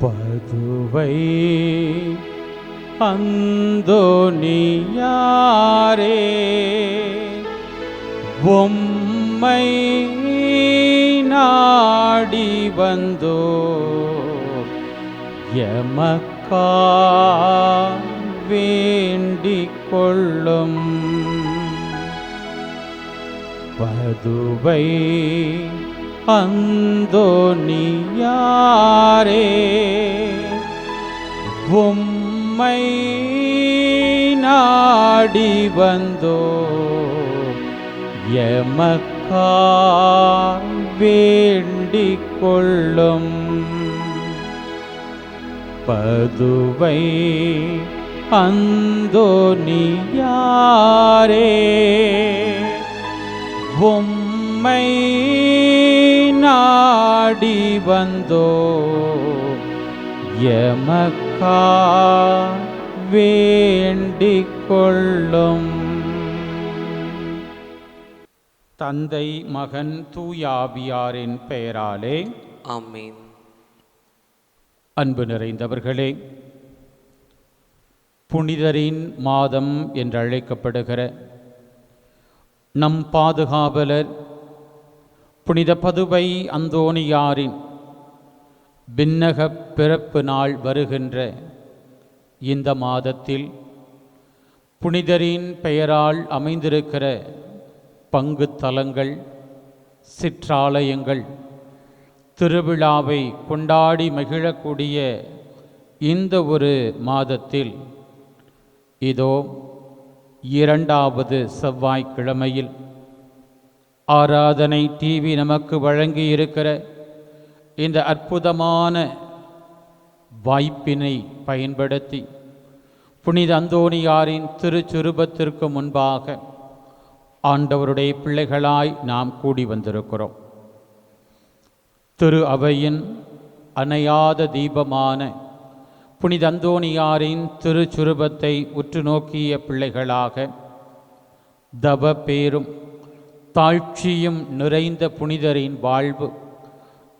பதுவை அந்தோனியாரே உம்மை நாடி வந்தோ எமக்கா வேண்டிக் கொள்ளும். பதுவை அந்தோனியாரே உம்மை நாடி வந்தோ எமக்கா வேண்டிக் கொள்ளும். பதுவை அந்தோனியாரே உம்மை நாடி வந்தோ எமக்கா வேண்டிக் கொள்ளும். தந்தை மகன் தூயாவியாரின் பெயராலே ஆமென். அன்பு நிறைந்தவர்களே, புனிதரின் மாதம் என்றழைக்கப்படுகிற நம் பாதுகாவலர் புனித பதுவை அந்தோனியாரின் விண்ணக பிறப்பு நாள் வருகின்ற இந்த மாதத்தில் புனிதரின் பெயரால் அமைந்திருக்கிற பங்கு தலங்கள், சிற்றாலயங்கள் திருவிழாவை கொண்டாடி மகிழக்கூடிய இந்த ஒரு மாதத்தில் இதோ இரண்டாவது செவ்வாய்க்கிழமையில் ஆராதனை டிவி நமக்கு வழங்கியிருக்கிற இந்த அற்புதமான வாய்ப்பினை பயன்படுத்தி புனித அந்தோனியாரின் திருச்சுரூபத்திற்கு முன்பாக ஆண்டவருடைய பிள்ளைகளாய் நாம் கூடி வந்திருக்கிறோம். திரு அவையின் அணையாத தீபமான புனித அந்தோனியாரின் திருச்சுரூபத்தை உற்று நோக்கிய பிள்ளைகளாக தவ பேரும் தாழ்ச்சியும் நிறைந்த புனிதரின் வாழ்வு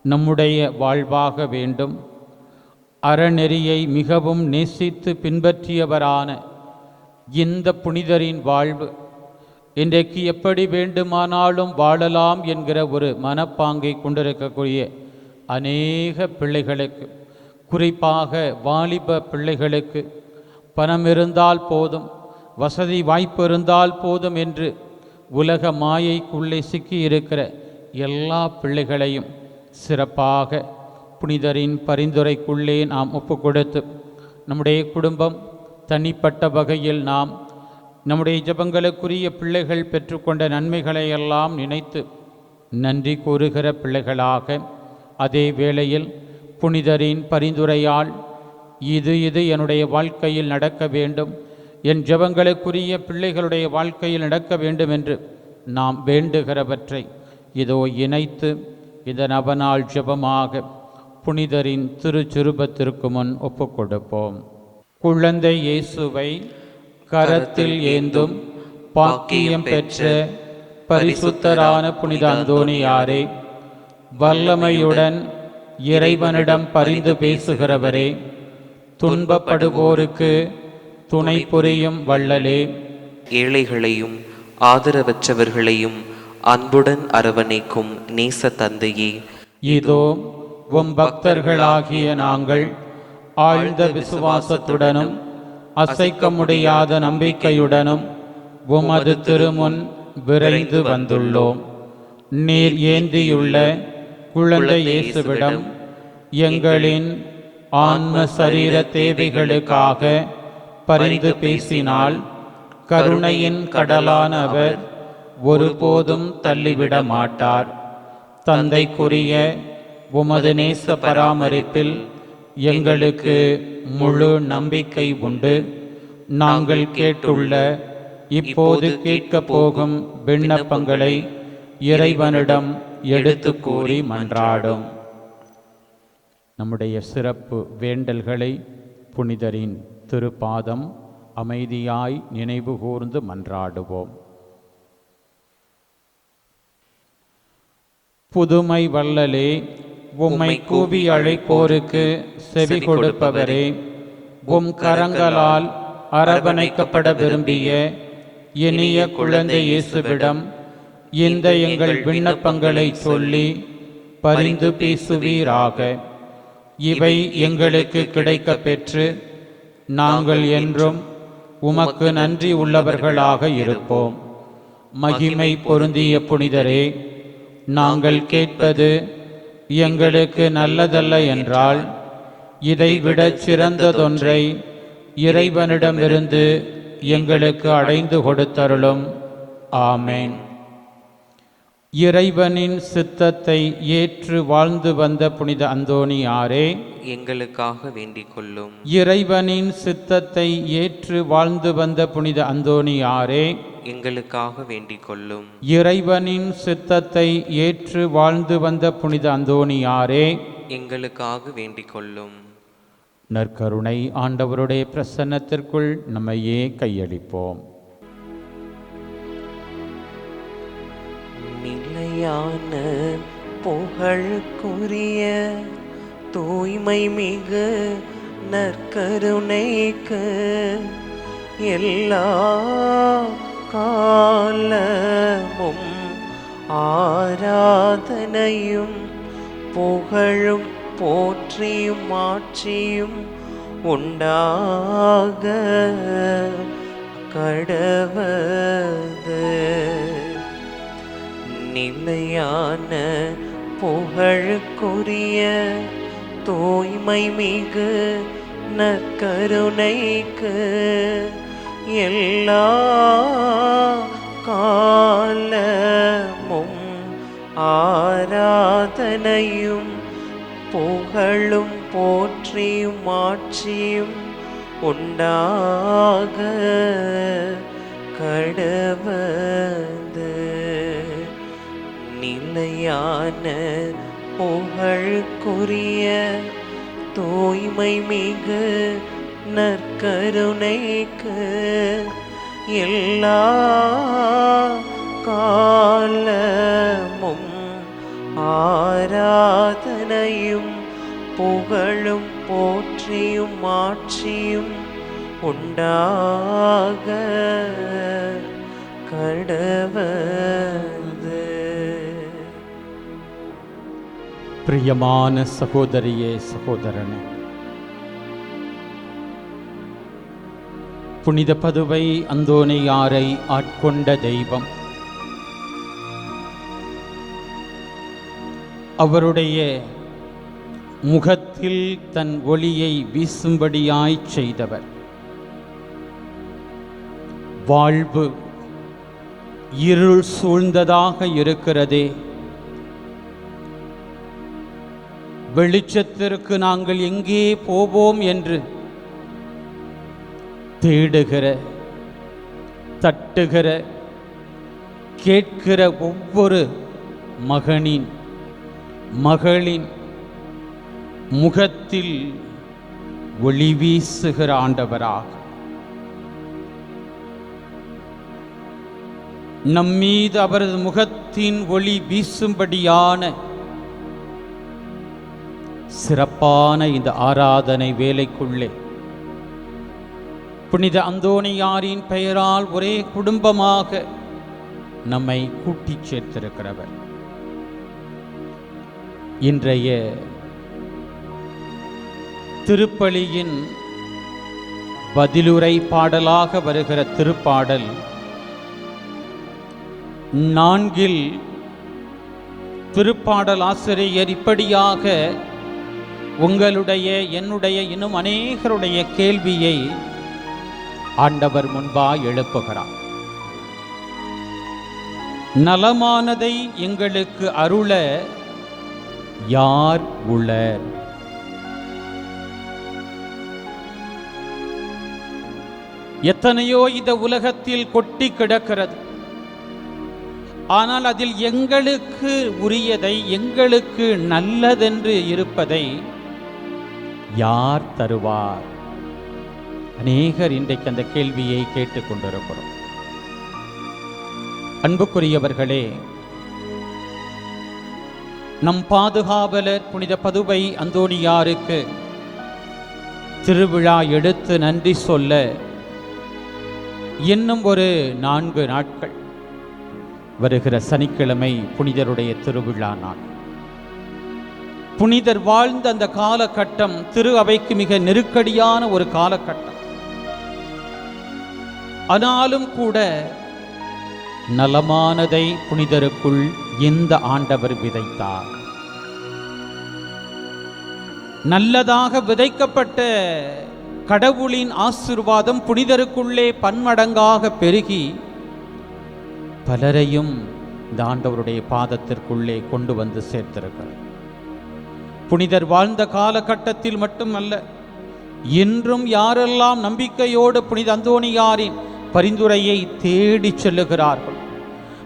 நம்முடைய வாழ்வாக வேண்டும். அறநெறியை மிகவும் நேசித்து பின்பற்றியவரான இந்த புனிதரின் வாழ்வு இன்றைக்கு எப்படி வேண்டுமானாலும் வாழலாம் என்கிற ஒரு மனப்பாங்கை கொண்டிருக்கக்கூடிய அநேக பிள்ளைகளுக்கு, குறிப்பாக வாலிப பிள்ளைகளுக்கு பணம் இருந்தால் போதும், வசதி வாய்ப்பு இருந்தால் போதும் என்று உலக மாயைக்குள்ளே சிக்கியிருக்கிற எல்லா பிள்ளைகளையும் சிறப்பாக புனிதரின் பரிந்துரைக்குள்ளே நாம் ஒப்பு கொடுத்து நம்முடைய குடும்பம் தனிப்பட்ட வகையில் நாம் நம்முடைய ஜெபங்களுக்குரிய பிள்ளைகள் பெற்றுக்கொண்ட நன்மைகளை எல்லாம் நினைத்து நன்றி கூறுகிற பிள்ளைகளாக, அதே வேளையில் புனிதரின் பரிந்துரையால் இது என்னுடைய வாழ்க்கையில் நடக்க வேண்டும், என் ஜெபங்களுக்குரிய பிள்ளைகளுடைய வாழ்க்கையில் நடக்க வேண்டும் என்று நாம் வேண்டுகிறவற்றை இதோ இணைத்து இந்த நவநாள் ஜெபமாக புனிதரின் திருச்சுரூபத்திற்கு முன் ஒப்புக்கொடுப்போம். குழந்தை இயேசுவை கரத்தில் ஏந்தும் பாக்கியம் பெற்ற பரிசுத்தரான புனித அந்தோனியாரே, வல்லமையுடன் இறைவனிடம் பரிந்து பேசுகிறவரே, துன்பப்படுவோருக்கு துணை புரியும் வள்ளலே, ஏழைகளையும் ஆதரவற்றவர்களையும் அன்புடன் அரவணைக்கும் நேச தந்தையே, இதோ உம் பக்தர்களாகிய நாங்கள் ஆழ்ந்த விசுவாசத்துடனும் அசைக்க முடியாத நம்பிக்கையுடனும் உமது திருமுன் விரைந்து வந்துள்ளோம். நீர் ஏந்தியுள்ள குழந்தை இயேசுவிடம் எங்களின் ஆன்ம சரீர தேவைகளுக்காக பரிந்து பேசினால் கருணையின் கடலான அவர் ஒருபோதும் தள்ளிவிட மாட்டார். தந்தைக்குரிய உமது நேச பராமரிப்பில் எங்களுக்கு முழு நம்பிக்கை உண்டு. நாங்கள் கேட்டுள்ள இப்போது கேட்கப் போகும் விண்ணப்பங்களை இறைவனிடம் எடுத்து கூறி மன்றாடும். நம்முடைய சிறப்பு வேண்டல்களை புனிதரின் திருப்பாதம் அமைதியாய் நினைவு கூர்ந்து மன்றாடுவோம். புதுமை வள்ளலே, உம்மை கூவி அழைப்போருக்கு செவி கொடுப்பவரே, உம் கரங்களால் அரவணைக்கப்பட விரும்பிய இனிய குழந்தை இயேசுவிடம் இந்த எங்கள் விண்ணப்பங்களை சொல்லி பரிந்து பேசுவீராக. இவை எங்களுக்கு கிடைக்கப் பெற்று நாங்கள் என்றும் உமக்கு நன்றி உள்ளவர்களாக இருப்போம். மகிமை பொருந்திய புனிதரே, நாங்கள் கேட்பது எங்களுக்கு நல்லதல்ல என்றால் இதைவிடச் சிறந்ததொன்றை இறைவனிடமிருந்து எங்களுக்கு அடைந்து கொடுத்தருளும். ஆமேன். இறைவனின் சித்தத்தை ஏற்று வாழ்ந்து வந்த புனித அந்தோணியாரே, எங்களுக்காக வேண்டிக் கொள்ளும். இறைவனின் சித்தத்தை ஏற்று வாழ்ந்து வந்த புனித அந்தோணியாரே, எங்களுக்காக வேண்டிக் கொள்ளும். இறைவனின் சித்தத்தை ஏற்று வாழ்ந்து வந்த புனித அந்தோணியாரே, எங்களுக்காக வேண்டிக் கொள்ளும். நற்கருணை ஆண்டவருடைய பிரசன்னத்திற்குள் நம்மையே கையளிப்போம். நிலையான புகழுக்குரிய தூய்மை மிகு நற்கருணைக்கு எல்லா காலமும் ஆராதனையும் புகழும் போற்றியும் ஆட்சியும் உண்டாக கடவது. நிலையான புகழுக்குரிய தூய்மை மிகு நற்கருணைக்கு எல்லா காலமும் ஆராதனையும் புகழும் போற்றியும் ஆட்சியும் உண்டாக கடவது. நிலையான புகழுக்குரிய தூய்மை மிகு நற்கருணைக்கு எல்லா காலமும் ஆராதனையும் புகழும் போற்றியும் ஆட்சியும் உண்டாக கடவது. பிரியமான சகோதரியே, சகோதரனே, புனித பதுவை அந்தோணியாரை ஆட்கொண்ட தெய்வம் அவருடைய முகத்தில் தன் ஒளியை வீசும்படியாய்ச் செய்தவர். வாழ்வு இருள் சூழ்ந்ததாக இருக்கிறதே, வெளிச்சத்திற்கு நாங்கள் எங்கே போவோம் என்று தேடுகிற, தட்டுகிற, கேட்கிற ஒவ்வொரு மகனின் மகளின் முகத்தில் ஒளி வீசுகிற ஆண்டவராக நம்மீது அவரது முகத்தின் ஒளி வீசும்படியான சிறப்பான இந்த ஆராதனை வேலைக்குள்ளே புனித அந்தோணியாரின் பெயரால் ஒரே குடும்பமாக நம்மை கூட்டிச் சேர்த்திருக்கிறவர். இன்றைய திருப்பலியின் பதிலுரை பாடலாக வருகிற திருப்பாடல் 4 திருப்பாடல் ஆசிரியர் இப்படியாக உங்களுடைய, என்னுடைய, இன்னும் அநேகருடைய கேள்வியை ஆண்டவர் முன்பாய் எழுப்புகிறார். நலமானதை எங்களுக்கு அருள யார் உளர்? எத்தனையோ இந்த உலகத்தில் கொட்டி கிடக்கிறது. ஆனால் அதில் எங்களுக்கு உரியதை, எங்களுக்கு நல்லதென்று இருப்பதை யார் தருவார்? அநேகர் இன்றைக்கு அந்த கேள்வியை கேட்டுக்கொண்டிருக்கிறோம். அன்புக்குரியவர்களே, நம் பாதுகாவலர் புனித பதுவை அந்தோணியாருக்கு திருவிழா எடுத்து நன்றி சொல்ல இன்னும் ஒரு 4 நாட்கள். வருகிற சனிக்கிழமை புனிதருடைய திருவிழா நாள். புனிதர் வாழ்ந்த அந்த காலகட்டம் திரு அவைக்கு மிக நெருக்கடியான ஒரு காலகட்டம். ஆனாலும் கூட நலமானதை புனிதருக்குள் இந்த ஆண்டவர் விதைத்தார். நல்லதாக விதைக்கப்பட்ட கடவுளின் ஆசீர்வாதம் புனிதருக்குள்ளே பன்மடங்காக பெருகி பலரையும் இந்த ஆண்டவருடைய பாதத்திற்குள்ளே கொண்டு வந்து சேர்த்திருக்கிறார். புனிதர் வாழ்ந்த காலகட்டத்தில் மட்டுமல்ல, இன்றும் யாரெல்லாம் நம்பிக்கையோடு புனித அந்தோணியாரின் பரிந்துரையை தேடி செல்லுகிறார்கள்,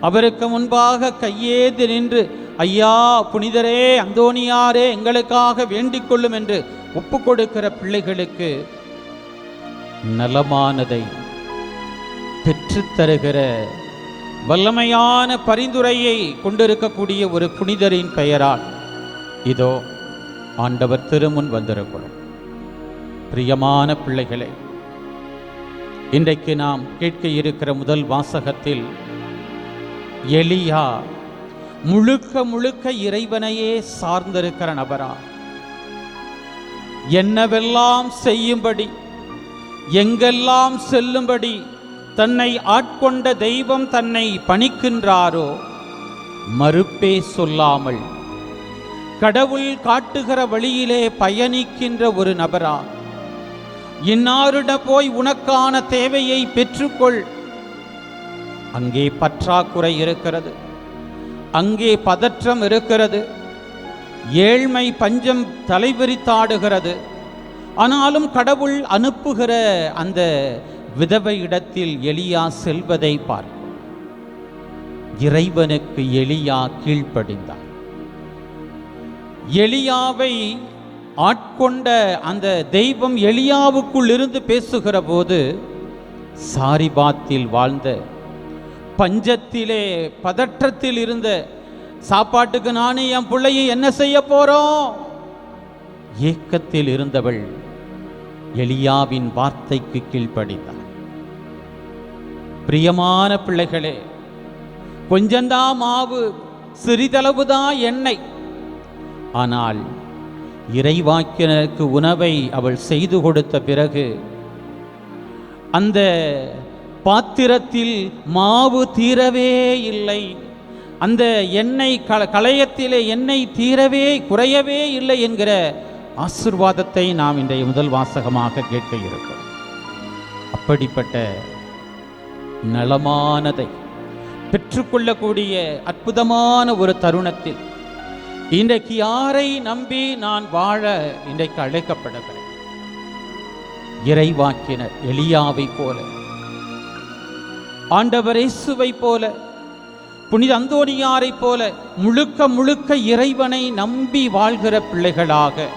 அவருக்கு முன்பாக கையேந்தி நின்று ஐயா புனிதரே அந்தோணியாரே எங்களுக்காக வேண்டிக் கொள்ளும் என்று ஒப்புக் கொடுக்கிற பிள்ளைகளுக்கு நலமானதை பெற்றுத்தருகிற வல்லமையான பரிந்துரையை கொண்டிருக்கக்கூடிய ஒரு புனிதரின் பெயரால் இதோ ஆண்டவர் திருமுன் வந்திருக்கிறோம். பிரியமான பிள்ளைகளே, இன்றைக்கு நாம் கேட்க இருக்கிற முதல் வாசகத்தில் எலியா முழுக்க முழுக்க இறைவனையே சார்ந்திருக்கிற நபரா, என்னவெல்லாம் செய்யும்படி எங்கெல்லாம் செல்லும்படி தன்னை ஆட்கொண்ட தெய்வம் தன்னை பணிக்கின்றாரோ மறுப்பே சொல்லாமல் கடவுள் காட்டுகிற வழியிலே பயணிக்கின்ற ஒரு நபரா, இன்னாரிட போய் உனக்கான தேவையை பெற்றுக்கொள், அங்கே பற்றாக்குறை இருக்கிறது, அங்கே பதற்றம் இருக்கிறது, ஏழ்மை பஞ்சம் தலைவிரித்தாடுகிறது, ஆனாலும் கடவுள் அனுப்புகிற அந்த விதவை இடத்தில் எலியா செல்வதை பார்க்கும். இறைவனுக்கு எலியா கீழ்ப்படிந்தார். எலியாவை ஆட்கொண்ட அந்த தெய்வம் எலியாவுக்குள் இருந்து பேசுகிற போது சாரிபாத்தில் வாழ்ந்த, பஞ்சத்திலே பதற்றத்தில் இருந்த, சாப்பாட்டுக்கு நானே என் பிள்ளையை என்ன செய்ய போறோம் ஏக்கத்தில் இருந்தவள் எலியாவின் வார்த்தைக்கு கீழ்ப்படிந்தார். பிரியமான பிள்ளைகளே, கொஞ்சந்தான் மாவு, சிறிதளவுதான் எண்ணெய், ஆனால் இறைவாக்கினருக்கு உணவை அவள் செய்து கொடுத்த பிறகு அந்த பாத்திரத்தில் மாவு தீரவே இல்லை, அந்த எண்ணெய் களையத்திலே எண்ணெய் தீரவே குறையவே இல்லை என்கிற ஆசீர்வாதத்தை நாம் இன்றைய முதல் வாசகமாக கேட்க இருக்கிறோம். அப்படிப்பட்ட நலமானதை பெற்றுக்கொள்ளக்கூடிய அற்புதமான ஒரு தருணத்தில் இன்றைக்கு யாரை நம்பி நான் வாழ இன்றைக்கு அழைக்கப்படுகிறேன்? இறைவாக்கினர் எலியாவை போல, ஆண்டவர் இயேசுவை போல, புனித அந்தோணியாரை போல முழுக்க முழுக்க இறைவனை நம்பி வாழ்கிற பிள்ளைகளாக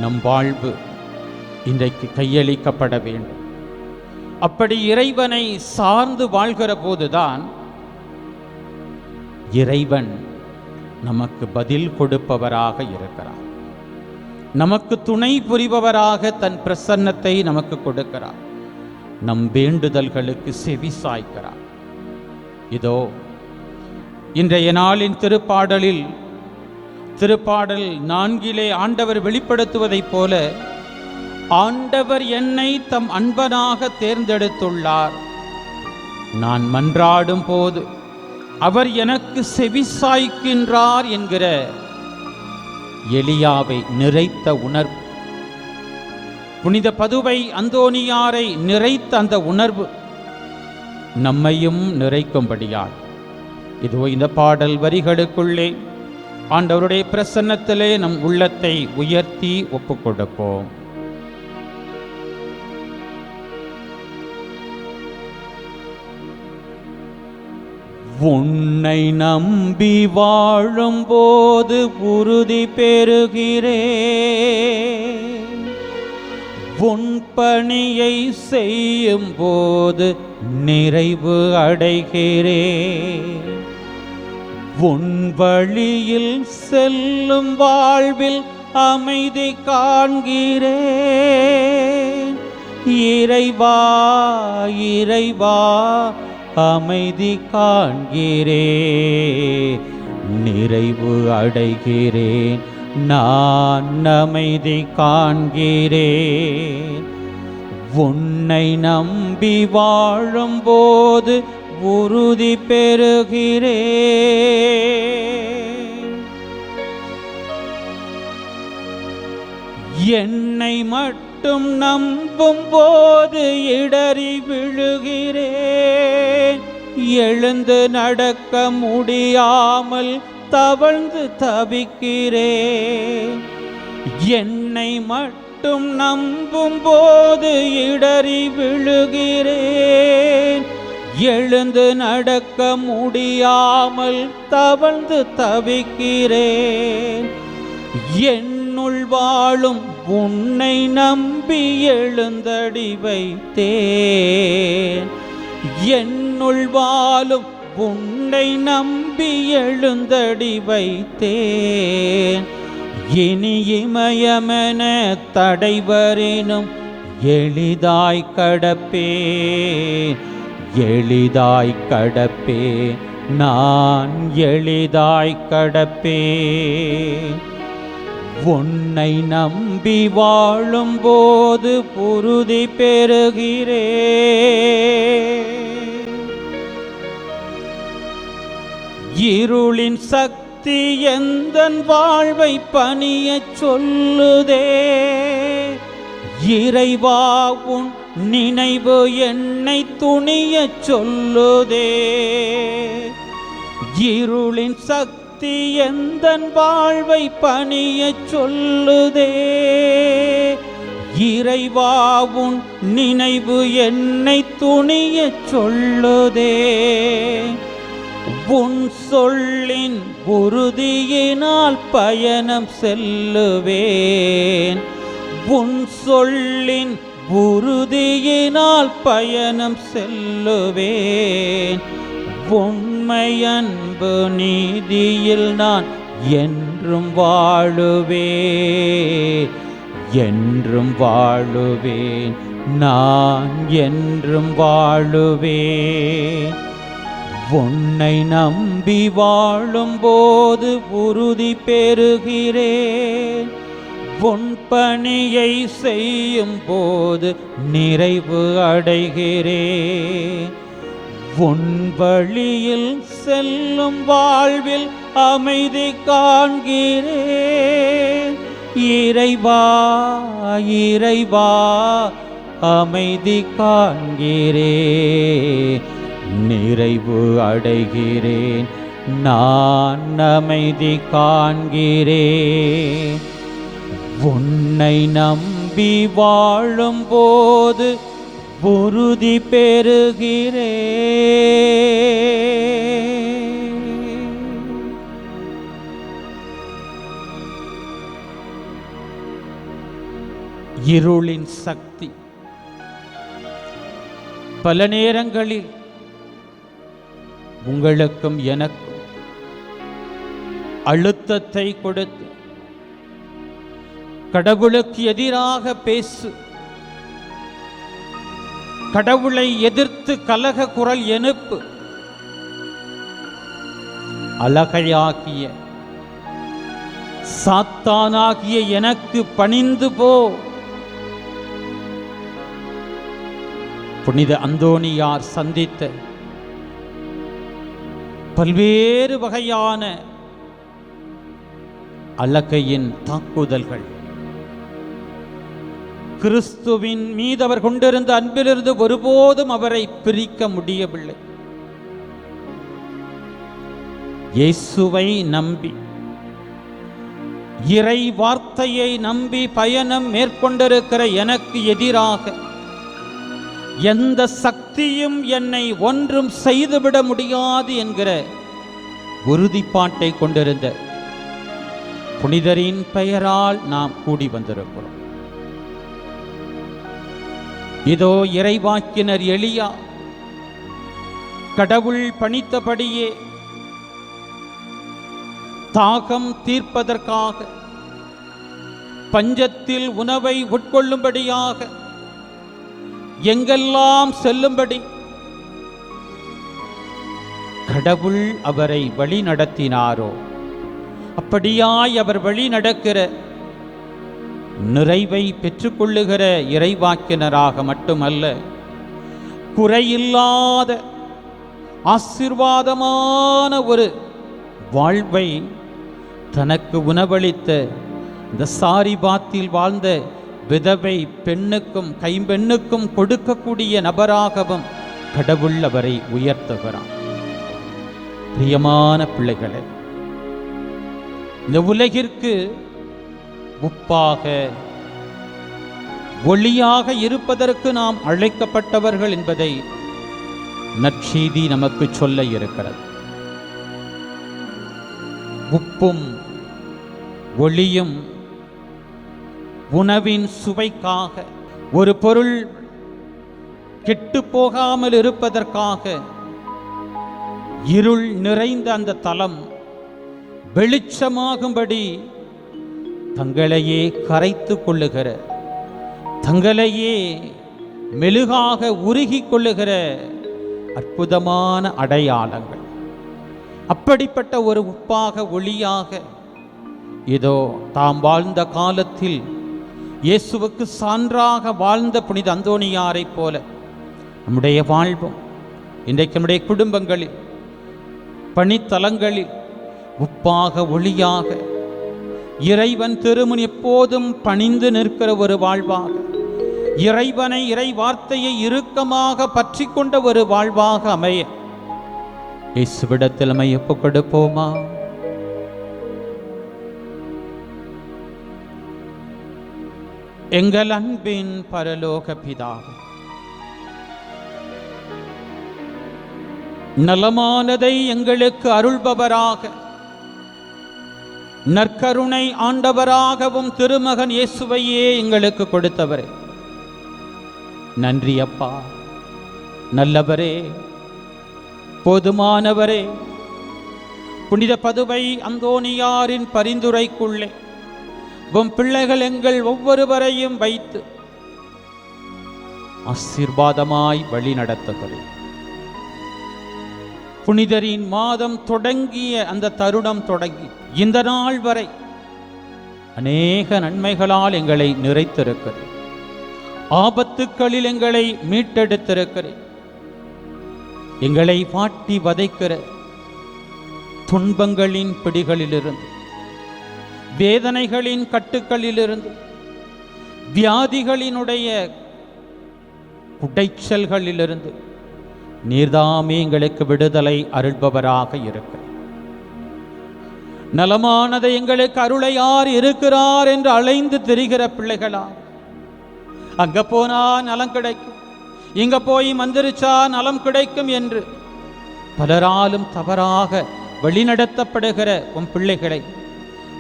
நம் வாழ்வு இன்றைக்கு கையளிக்கப்பட வேண்டும். அப்படி இறைவனை சார்ந்து வாழ்கிற போதுதான் இறைவன் நமக்கு பதில் கொடுப்பவராக இருக்கிறார், நமக்கு துணை புரிபவராக தன் பிரசன்னத்தை நமக்கு கொடுக்கிறார், நம் வேண்டுதல்களுக்கு செவி சாய்க்கிறார். இதோ இன்றைய நாளின் திருப்பாடலில் திருப்பாடல் 4 ஆண்டவர் வெளிப்படுத்துவதைப் போல, ஆண்டவர் என்னை தம் அன்பனாக தேர்ந்தெடுத்துள்ளார், நான் மன்றாடும் போது அவர் எனக்கு செவி சாய்க்கின்றார் என்கிற எலியாவை நிறைத்த உணர்வு, புனித பதுவை அந்தோணியாரை நிறைத்த அந்த உணர்வு நம்மையும் நிறைக்கும்படியால் இதோ இந்த பாடல் வரிகளுக்குள்ளே ஆண்டவருடைய பிரசன்னத்திலே நம் உள்ளத்தை உயர்த்தி ஒப்புக் கொடுப்போம். உன்னை நம்பி வாழும் போது உறுதி பெறுகிறேன், உன் பணியை செய்யும் போது நிறைவு அடைகிறேன், உன் வழியில் செல்லும் வாழ்வில் அமைதி காண்கிறேன். இறைவா இறைவா அமைதி காண்கிறேன். நிறைவு அடைகிறேன், நான் அமைதி காண்கிறேன். உன்னை நம்பி வாழும்போது உறுதி பெறுகிறேன். என்னை மட்டும் நம்பும் போது இடறி விழுகிறேன். எழுந்து நடக்க முடியாமல் தவழ்ந்து தவிக்கிறேன். என்னை மட்டும் நம்பும் போது இடறி விழுகிறேன். எழுந்து நடக்க முடியாமல் தவழ்ந்து தவிக்கிறேன். என்னுள் வாழும் உன்னை நம்பி எழுந்தடி வைத்தேன். என்னுள் வாழும் உன்னை நம்பி எழுந்தடி வைத்தேன். இனி இமயமென தடைவரினும் எளிதாய் கடப்பேன். எளிதாய் கடப்பேன், நான் எளிதாய் கடப்பேன். உன்னை நம்பி வாழும்போது உறுதி பெறுகிறேன். இருளின் சக்தி எந்தன் வாழ்வை பணியச் சொல்லுதே. இறைவா உன் நினைவு என்னை துணியச் சொல்லுதே. இருளின் சக்தி எந்தன் வாழ்வை பணியச் சொல்லுதே. இறைவா உன் நினைவு என்னை துணியச் சொல்லுதே. உன் சொல்லின் உறுதியினால் பயணம் செல்லுவேன். உன் சொல்லின் உறுதியினால் பயணம் செல்லுவேன். உண்மை அன்பு நீதியில் நான் என்றும் வாழுவேன். என்றும் வாழுவேன், நான் என்றும் வாழுவேன். உன்னை நம்பி வாழும்போது உறுதி பெறுகிறேன். உன் பணியை செய்யும் போது நிறைவு அடைகிறேன். உன் வழியில் செல்லும் வாழ்வில் அமைதி காண்கிறேன். இறைவா இறைவா அமைதி காண்கிறேன். நிறைவு அடைகிறேன், நான் அமைதி காண்கிறேன். உன்னை நம்பி வாழும்போது உறுதி பெறுகிறேன். இருளின் சக்தி பல நேரங்களில் உங்களுக்கும் எனக்கும் அழுத்தத்தை கொடுத்து கடவுளுக்கு எதிராக பேசு, கடவுளை எதிர்த்து கலக குரல் எழுப்பு, அலகையாகிய சாத்தானாகிய எனக்கு பணிந்து போ. புனித அந்தோனியார் சந்தித்த பல்வேறு வகையான அலகையின் தாக்குதல்கள் கிறிஸ்துவின் மீது அவர் கொண்டிருந்த அன்பிலிருந்து ஒருபோதும் அவரை பிரிக்க முடியவில்லை. இயேசுவை நம்பி, இறை வார்த்தையை நம்பி பயணம் மேற்கொண்டிருக்கிற எனக்கு எதிராக எந்த சக்தியும் என்னை ஒன்றும் செய்துவிட முடியாது என்கிற உறுதிப்பாட்டை கொண்டிருந்த புனிதரின் பெயரால் நாம் கூடி வந்திருக்கிறோம். இதோ இறைவாக்கினர் எலியா கடவுள் பணித்தபடியே தாகம் தீர்ப்பதற்காக, பஞ்சத்தில் உணவை உட்கொள்ளும்படியாக எங்கெல்லாம் செல்லும்படி கடவுள் அவரை வழி நடத்தினாரோ அப்படியாய் அவர் வழி நடக்கிற நிறைவை பெற்றுக்கொள்ளுகிற இறைவாக்கினராக மட்டுமல்ல, குறையில்லாத ஆசீர்வாதமான ஒரு வாழ்வை தனக்கு உணவளித்த இந்த சாரிபாத்தில் வாழ்ந்த விதவை பெண்ணுக்கும் கைம்பெண்ணுக்கும் கொடுக்கக்கூடிய நபராகவும் கடவுள் அவரை உயர்த்துகிறார். பிரியமான பிள்ளைகளே, இந்த உலகிற்கு உப்பாக ஒளியாக இருப்பதற்கு நாம் அழைக்கப்பட்டவர்கள் என்பதை நற்செய்தி நமக்கு சொல்ல இருக்கிறது. உப்பும் ஒளியும் உணவின் சுவைக்காக, ஒரு பொருள் கெட்டு போகாமல் இருப்பதற்காக இருள் நிறைந்த அந்த தலம் வெளிச்சமாகும்படி தங்களையே கரைத்து கொள்ளுகிற, தங்களையே மெழுகாக உருகி கொள்ளுகிற அற்புதமான அடையாளங்கள். அப்படிப்பட்ட ஒரு உப்பாக ஒளியாக இதோ தாம் வாழ்ந்த காலத்தில் இயேசுவுக்கு சான்றாக வாழ்ந்த புனித அந்தோணியாரை போல நம்முடைய வாழ்வும் இன்றைக்கு நம்முடைய குடும்பங்களில், பணித்தலங்களில் உப்பாக ஒளியாக இறைவன் திருமுன் எப்போதும் பணிந்து நிற்கிற ஒரு வாழ்வாக, இறைவனை இறை வார்த்தையை இறுக்கமாக பற்றி கொண்ட ஒரு வாழ்வாக அமைய இயேசுவிடத்தில் நம்மை ஒப்புக் கொடுப்போமா? எங்கள் அன்பின் பரலோக பிதாவே, நலமானதை எங்களுக்கு அருள்பவராக, நற்கருணை ஆண்டவராகவும் திருமகன் இயேசுவையே எங்களுக்கு கொடுத்தவரே, நன்றி அப்பா. நல்லவரே, போதுமானவரே, புனித பதுவை அந்தோணியாரின் பரிந்துரைக்குள்ளே உம் பிள்ளைகள் எங்கள் ஒவ்வொருவரையும் வைத்து ஆசீர்வாதமாய் வழி நடத்துகிறேன். புனிதரின் மாதம் தொடங்கிய அந்த தருணம் தொடங்கி இந்த நாள் வரை அநேக நன்மைகளால் எங்களை நிறைத்திருக்கிறேன். ஆபத்துக்களில் எங்களை மீட்டெடுத்திருக்கிறேன். எங்களை வாட்டி வதைக்கிற துன்பங்களின் பிடிகளிலிருந்து, வேதனைகளின் கட்டுக்களிலிருந்து, வியாதிகளினுடைய குடைச்சல்களிலிருந்து நீர்தாமே எங்களுக்கு விடுதலை அருள்பவராக இருக்கிறார். நலமானதை எங்களுக்கு அருளை யார் இருக்கிறார் என்று அலைந்து திரிகிற பிள்ளைகளா, அங்க போனா நலம் கிடைக்கும், இங்க போய் மந்திரிச்சா நலம் கிடைக்கும் என்று பலராலும் தவறாக வழிநடத்தப்படுகிற உன் பிள்ளைகளை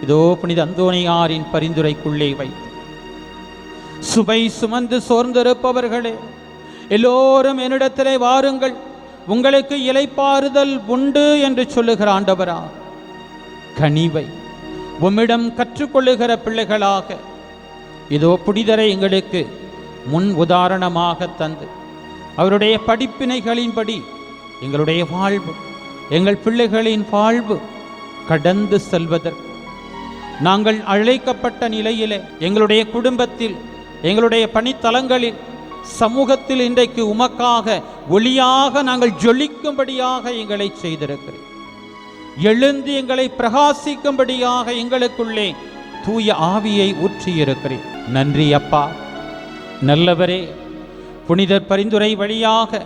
இதோ புனித அந்தோணியாரின் பரிந்துரைக்குள்ளே வைத்து சுவை சுமந்து சோர்ந்திருப்பவர்களே, எல்லோரும் என்னிடத்திலே வாருங்கள், உங்களுக்கு இளைப்பாறுதல் உண்டு என்று சொல்லுகிற ஆண்டவரா, கனிவை உம்மிடம் கற்றுக்கொள்ளுகிற பிள்ளைகளாக இதோ புனிதரை எங்களுக்கு முன் உதாரணமாக தந்து அவருடைய படிப்பினைகளின்படி எங்களுடைய வாழ்வு, எங்கள் பிள்ளைகளின் வாழ்வு கடந்து செல்வதற்கு நாங்கள் அழைக்கப்பட்ட நிலையிலே எங்களுடைய குடும்பத்தில், எங்களுடைய பணித்தலங்களில், சமூகத்தில் இன்றைக்கு உமக்காக ஒளியாக நாங்கள் ஜொலிக்கும்படியாக எங்களை செய்திருக்கிறேன். எழுந்து எங்களை பிரகாசிக்கும்படியாக எங்களுக்குள்ளே தூய ஆவியை ஊற்றியிருக்கிறேன். நன்றி அப்பா. நல்லவரே, புனிதர் பரிந்துரை வழியாக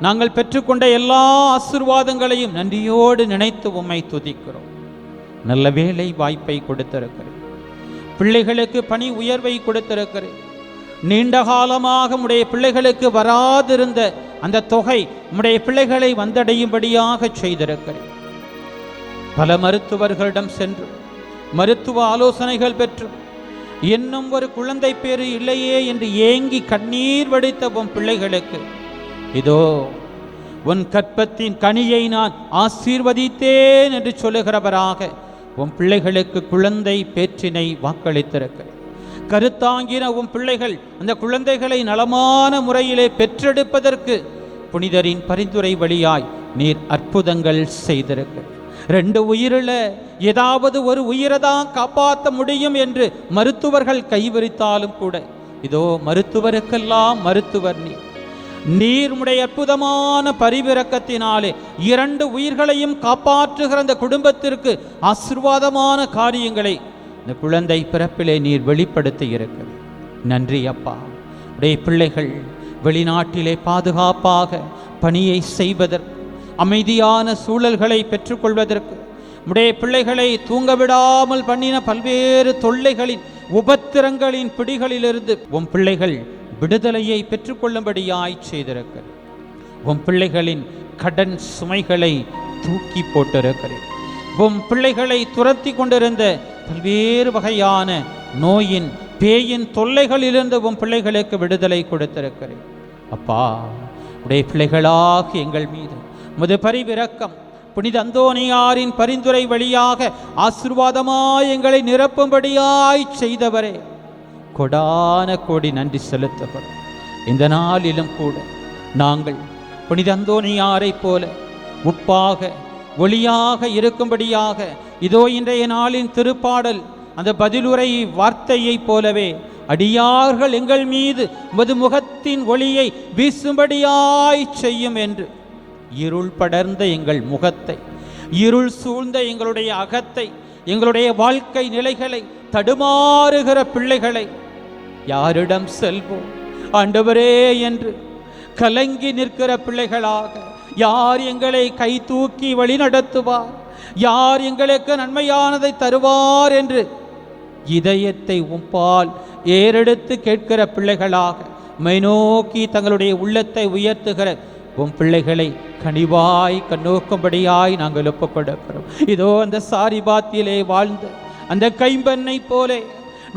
நாங்கள் பெற்றுக்கொண்ட எல்லா ஆசீர்வாதங்களையும் நன்றியோடு நினைத்து உம்மை துதிக்கிறோம். நல்ல வேலை வாய்ப்பை கொடுத்திருக்கிறேன், பிள்ளைகளுக்கு பணி உயர்வை கொடுத்திருக்கிறேன். நீண்ட காலமாக உடைய பிள்ளைகளுக்கு வராதிருந்த அந்த தொகை உடைய பிள்ளைகளை வந்தடையும்படியாக செய்திருக்கிறேன். பல மருத்துவர்களிடம் சென்று மருத்துவ ஆலோசனைகள் பெற்று இன்னும் ஒரு குழந்தை பேறு இல்லையே என்று ஏங்கி கண்ணீர் வடித்த உன் பிள்ளைகளுக்கு இதோ உன் கற்பத்தின் கனியை நான் ஆசீர்வதித்தேன் என்று சொல்லுகிறவராக உம் பிள்ளைகளுக்கு குழந்தை பேற்றினை வாக்களித்திருக்கிறேன். கருத்தாங்கின உம் பிள்ளைகள் அந்த குழந்தைகளை நலமான முறையிலே பெற்றெடுப்பதற்கு புனிதரின் பரிந்துரை வழியாய் நீர் அற்புதங்கள் செய்திருக்கிறேன். 2 உயிரில் ஏதாவது ஒரு உயிரை தான் காப்பாற்ற முடியும் என்று மருத்துவர்கள் கைவிரித்தாலும் கூட, இதோ மருத்துவருக்கெல்லாம் மருத்துவர் நீர் உடைய அற்புதமான பரிவிரக்கத்தினாலே 2 உயிர்களையும் காப்பாற்றுகிற அந்த குடும்பத்திற்கு ஆசீர்வாதமான காரியங்களை இந்த குழந்தை பிறப்பிலே நீர் வெளிப்படுத்தி இருக்கிற நன்றி அப்பா. உடைய பிள்ளைகள் வெளிநாட்டிலே பாதுகாப்பாக பணியை செய்வதற்கு, அமைதியான சூழல்களை பெற்றுக்கொள்வதற்கு, உடைய பிள்ளைகளை தூங்கவிடாமல் பண்ணின பல்வேறு தொல்லைகளின் உபத்திரங்களின் பிடிகளிலிருந்து உம் பிள்ளைகள் விடுதலையை பெற்றுக்கொள்ளும்படியாய் செய்திருக்கிறேன். உம் பிள்ளைகளின் கடன் சுமைகளை தூக்கி போட்டிருக்கிறேன். உம் பிள்ளைகளை துரத்தி கொண்டிருந்த பல்வேறு வகையான நோயின் பேயின் தொல்லைகளிலிருந்து உம் பிள்ளைகளுக்கு விடுதலை கொடுத்திருக்கிறேன். அப்பா, உடைய பிள்ளைகளாக எங்கள் மீது உமது பரிவிரக்கம் புனித அந்தோனியாரின் பரிந்துரை வழியாக ஆசீர்வாதமாய் எங்களை நிரப்பும்படியாய் செய்தவரே, கொடான கோடி நன்றி செலுத்தப்படும். இந்த நாளிலும் கூட நாங்கள் புனித அந்தோனியாரை போல உப்பாக ஒளியாக இருக்கும்படியாக இதோ இன்றைய நாளின் திருப்பாடல் அந்த பதிலுரை வார்த்தையை போலவே அடியார்கள் எங்கள் மீது உமது முகத்தின் ஒளியை வீசும்படியாய் செய்யும் என்று இருள் படர்ந்த எங்கள் முகத்தை, இருள் சூழ்ந்த எங்களுடைய அகத்தை, எங்களுடைய வாழ்க்கை நிலைகளை, தடுமாறுகிற பிள்ளைகளை யாரிடம் செல்வோம் ஆண்டவரே என்று கலங்கி நிற்கிற பிள்ளைகளாக, யார் எங்களை கை தூக்கி வழி நடத்துவார், யார் எங்களுக்கு நன்மையானதை தருவார் என்று இதயத்தை உம்பால் ஏறெடுத்து கேட்கிற பிள்ளைகளாக மைநோக்கி தங்களுடைய உள்ளத்தை உயர்த்துகிற உம் பிள்ளைகளை கனிவாய் கண்ணோக்கும்படியாய் நாங்கள் ஒப்புக்கொடுக்கிறோம். இதோ அந்த சாரிபாத்திலே வாழ்ந்த அந்த கைம்பெண்ணை போலே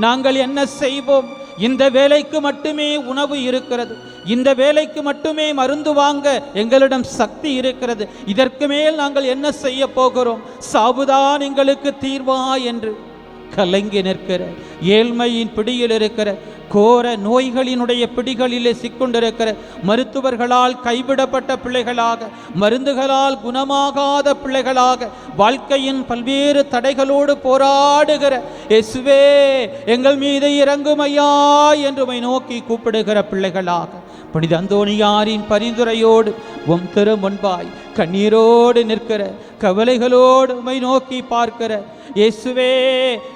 நாங்கள் என்ன செய்வோம்? இந்த வேலைக்கு மட்டுமே உணவு இருக்கிறது, இந்த வேலைக்கு மட்டுமே மருந்து வாங்க எங்களிடம் சக்தி இருக்கிறது, இதற்கு மேல் நாங்கள் என்ன செய்ய போகிறோம்? சாவுதான் எங்களுக்கு தீர்வா என்று கலங்கி நிற்கிற, ஏழ்மையின் பிடியில் இருக்கிற, கோர நோய்களினுடைய பிடிகளிலே சிக்கொண்டிருக்கிற, மருத்துவர்களால் கைவிடப்பட்ட பிள்ளைகளாக, மருந்துகளால் குணமாகாத பிள்ளைகளாக, வாழ்க்கையின் பல்வேறு தடைகளோடு போராடுகிற இயேசுவே எங்கள் மீது இறங்குமையா என்று உம்மை நோக்கி கூப்பிடுகிற பிள்ளைகளாக புனித அந்தோனியாரின் பரிந்துரையோடு உம் திரு முன்பாய் கண்ணீரோடு நிற்கிற, கவலைகளோடு உம்மை நோக்கி பார்க்கிற இயேசுவே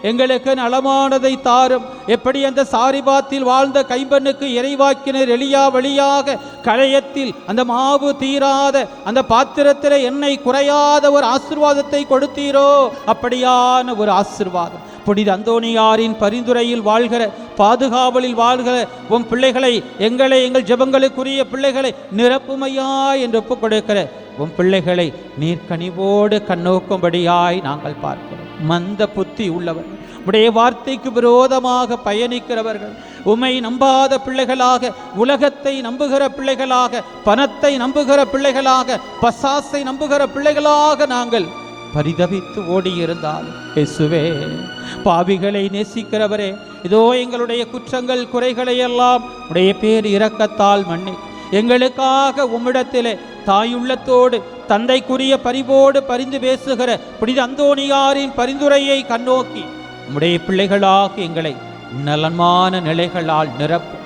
எங்களுக்கு நலமானதை தாரும். எப்படி அந்த சாரிபாத்தில் வாழ்ந்த கைம்பெண்ணுக்கு இறைவாக்கினர் எலியா வழியாக களையத்தில் அந்த மாவு தீராத அந்த பாத்திரத்தில் எண்ணெய் குறையாத ஒரு ஆசீர்வாதத்தை கொடுத்தீரோ, அப்படியான ஒரு ஆசீர்வாதம் புனித அந்தோனியாரின் பரிந்துரையில் வாழ்கிற, பாதுகாவலில் வாழ்கிற உன் பிள்ளைகளை, எங்களை, எங்கள் ஜெபங்களுக்குரிய பிள்ளைகளை நிரப்புமையா என்று ஒப்புக் கொடுக்கிற உன் பிள்ளைகளை நீர் கனிவோடு கண்ணோக்கும்படியாய் நாங்கள் பார்க்கிறோம். மந்த புத்தி உள்ளவர்கள், உடைய வார்த்தைக்கு விரோதமாக பயணிக்கிறவர்கள், உம்மை நம்பாத பிள்ளைகளாக, உலகத்தை நம்புகிற பிள்ளைகளாக, பணத்தை நம்புகிற பிள்ளைகளாக, பசாசை நம்புகிற பிள்ளைகளாக நாங்கள் பரிதவித்து ஓடியிருந்தால் இயேசுவே, பாவிகளை நேசிக்கிறவரே, இதோ எங்களுடைய குற்றங்கள் குறைகளை எல்லாம் உடைய பேர் இரக்கத்தால் மன்னி எங்களுக்காக உம்மிடத்திலே தாயுள்ளத்தோடு தந்தைக்குரிய பரிவோடு பரிந்து பேசுகிற புனித அந்தோனியாரின் பரிந்துரையை கண்ணோக்கி உம்முடைய பிள்ளைகளாக எங்களை நலமான நிலைகளால் நிரப்பும்.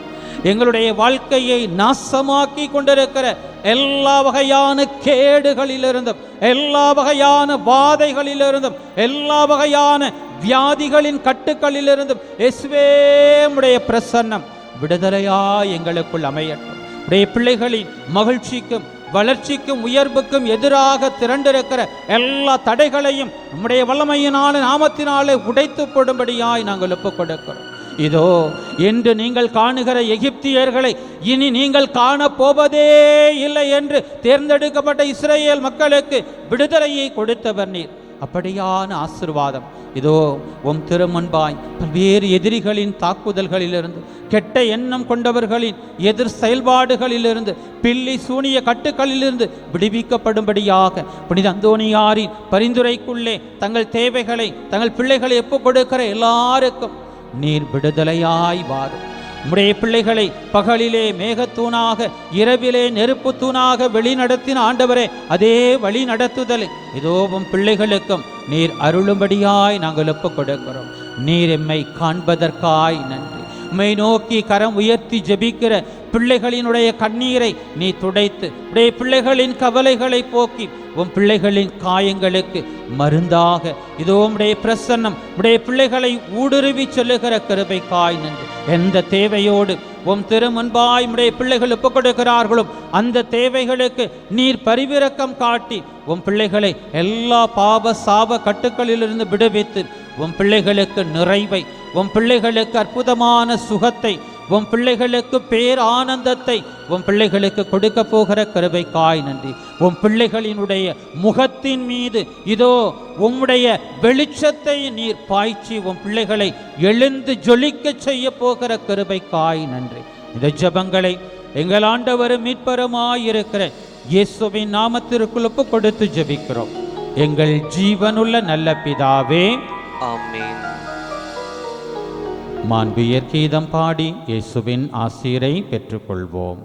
எங்களுடைய வாழ்க்கையை நாசமாக்கி கொண்டிருக்கிற எல்லா வகையான கேடுகளிலிருந்தும், எல்லா வகையான வாதைகளிலிருந்தும், எல்லா வகையான வியாதிகளின் கட்டுக்களிலிருந்தும் இயேசுவே உம்முடைய பிரசன்னம் விடுதலையாய் எங்களுக்குள் அமையட்டும். உடைய பிள்ளைகளின் மகிழ்ச்சிக்கும் வளர்ச்சிக்கும் உயர்வுக்கும் எதிராக திரண்டிருக்கிற எல்லா தடைகளையும் நம்முடைய வல்லமையினால நாமத்தினாலே உடைத்து போடும்படியாய் நாங்கள் ஒப்புக் கொடுக்கிறோம். இதோ என்று நீங்கள் காணுகிற எகிப்தியர்களை இனி நீங்கள் காண போவதே இல்லை என்று தேர்ந்தெடுக்கப்பட்ட இஸ்ரேல் மக்களுக்கு விடுதலையை கொடுத்தவர் நீர். அப்படியான ஆசீர்வாதம் இதோ உம் திருமுன்பாய் பல்வேறு எதிரிகளின் தாக்குதல்களிலிருந்து, கெட்ட எண்ணம் கொண்டவர்களின் எதிர் செயல்பாடுகளிலிருந்து, பில்லி சூனிய கட்டுக்களிலிருந்து விடுவிக்கப்படும்படியாக புனித அந்தோனியாரின் பரிந்துரைக்குள்ளே தங்கள் தேவைகளை, தங்கள் பிள்ளைகளை ஒப்புக் கொடுக்கிற எல்லாருக்கும் நீர் விடுதலையாய் வாரும். உம்முடைய பிள்ளைகளை பகலிலே மேகத்தூணாக, இரவிலே நெருப்பு தூணாக வெளிநடத்தின ஆண்டவரே, அதே வழி நடத்துதலை இதோ உம் பிள்ளைகளுக்கும் நீர் அருளும்படியாய் நாங்கள் ஒப்புக் கொடுக்கிறோம். நீர் எம்மை காண்பதற்காய் நன்றி. உம்மை நோக்கி கரம் உயர்த்தி ஜெபிக்கிற பிள்ளைகளினுடைய கண்ணீரை நீ துடைத்து, உடைய பிள்ளைகளின் கவலைகளை போக்கி, உம் பிள்ளைகளின் காயங்களுக்கு மருந்தாக இதோ உம்முடைய பிரசன்னம் உடைய பிள்ளைகளை ஊடுருவி சொல்லுகிற கிருபைக்காய் நன்றி. எந்த தேவையோடு உம் திருமுன்பாய் உடைய பிள்ளைகள் ஒப்புக் கொடுக்கிறார்களோ அந்த தேவைகளுக்கு நீர் பரிவிரக்கம் காட்டி உம் பிள்ளைகளை எல்லா பாவ சாப கட்டுக்களிலிருந்து விடுவித்து, உம் பிள்ளைகளுக்கு நிறைவை, உம் பிள்ளைகளுக்கு அற்புதமான சுகத்தை, உம் பிள்ளைகளுக்கு பேர் ஆனந்தத்தை உம் பிள்ளைகளுக்கு கொடுக்க போகிற கிருபைக்காய் நன்றி. உம் பிள்ளைகளினுடைய முகத்தின் மீது இதோ உம்முடைய வெளிச்சத்தை நீர் பாய்ச்சி உம் பிள்ளைகளை எழுந்து ஜொலிக்க செய்ய போகிற கிருபைக்காய் நன்றி. இந்த ஜெபங்களை எங்கள் ஆண்டவரும் மீட்பருமாயிருக்கிற இயேசுவின் நாமத்திற்குள் ஒப்புக் கொடுத்து ஜெபிக்கிறோம். எங்கள் ஜீவனுள்ள நல்ல பிதாவே, ஆமென். மாண்புயர் கீதம் பாடி இயேசுவின் ஆசீரை பெற்றுக்கொள்வோம்.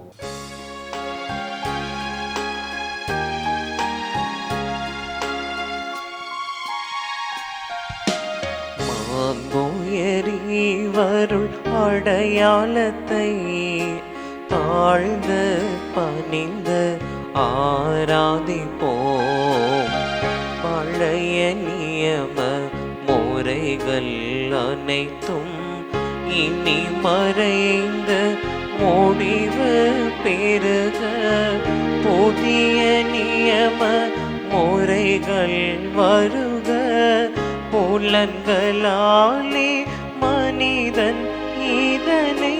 மாண்புயரிவருள் அடையாளத்தை தாழ்ந்து பணிந்து ஆராதிப்போம். பழைய நியம முறைகள் அனைத்தும் இனி மறைந்து முடிவு பெறுக. புதிய நியம முறைகள் வருக. புலன்களாலே மனிதன் இதனை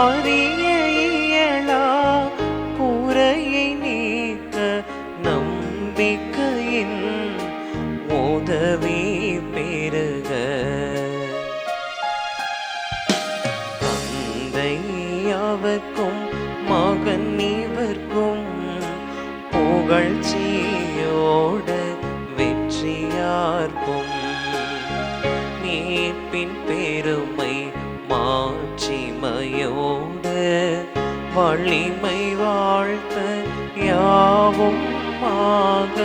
அறிய இயலா. குறையை நீக்க நம்பிக்கையின் உதவி பெறுக. தந்தையவர்க்கும் மகன் இவர்க்கும் புகழ்ச்சியோடு வெற்றியார்க்கும். மீட்பின் பெருமை மாட்சிமையோடு வலிமை வாழ்த்த யாவும் ஆக.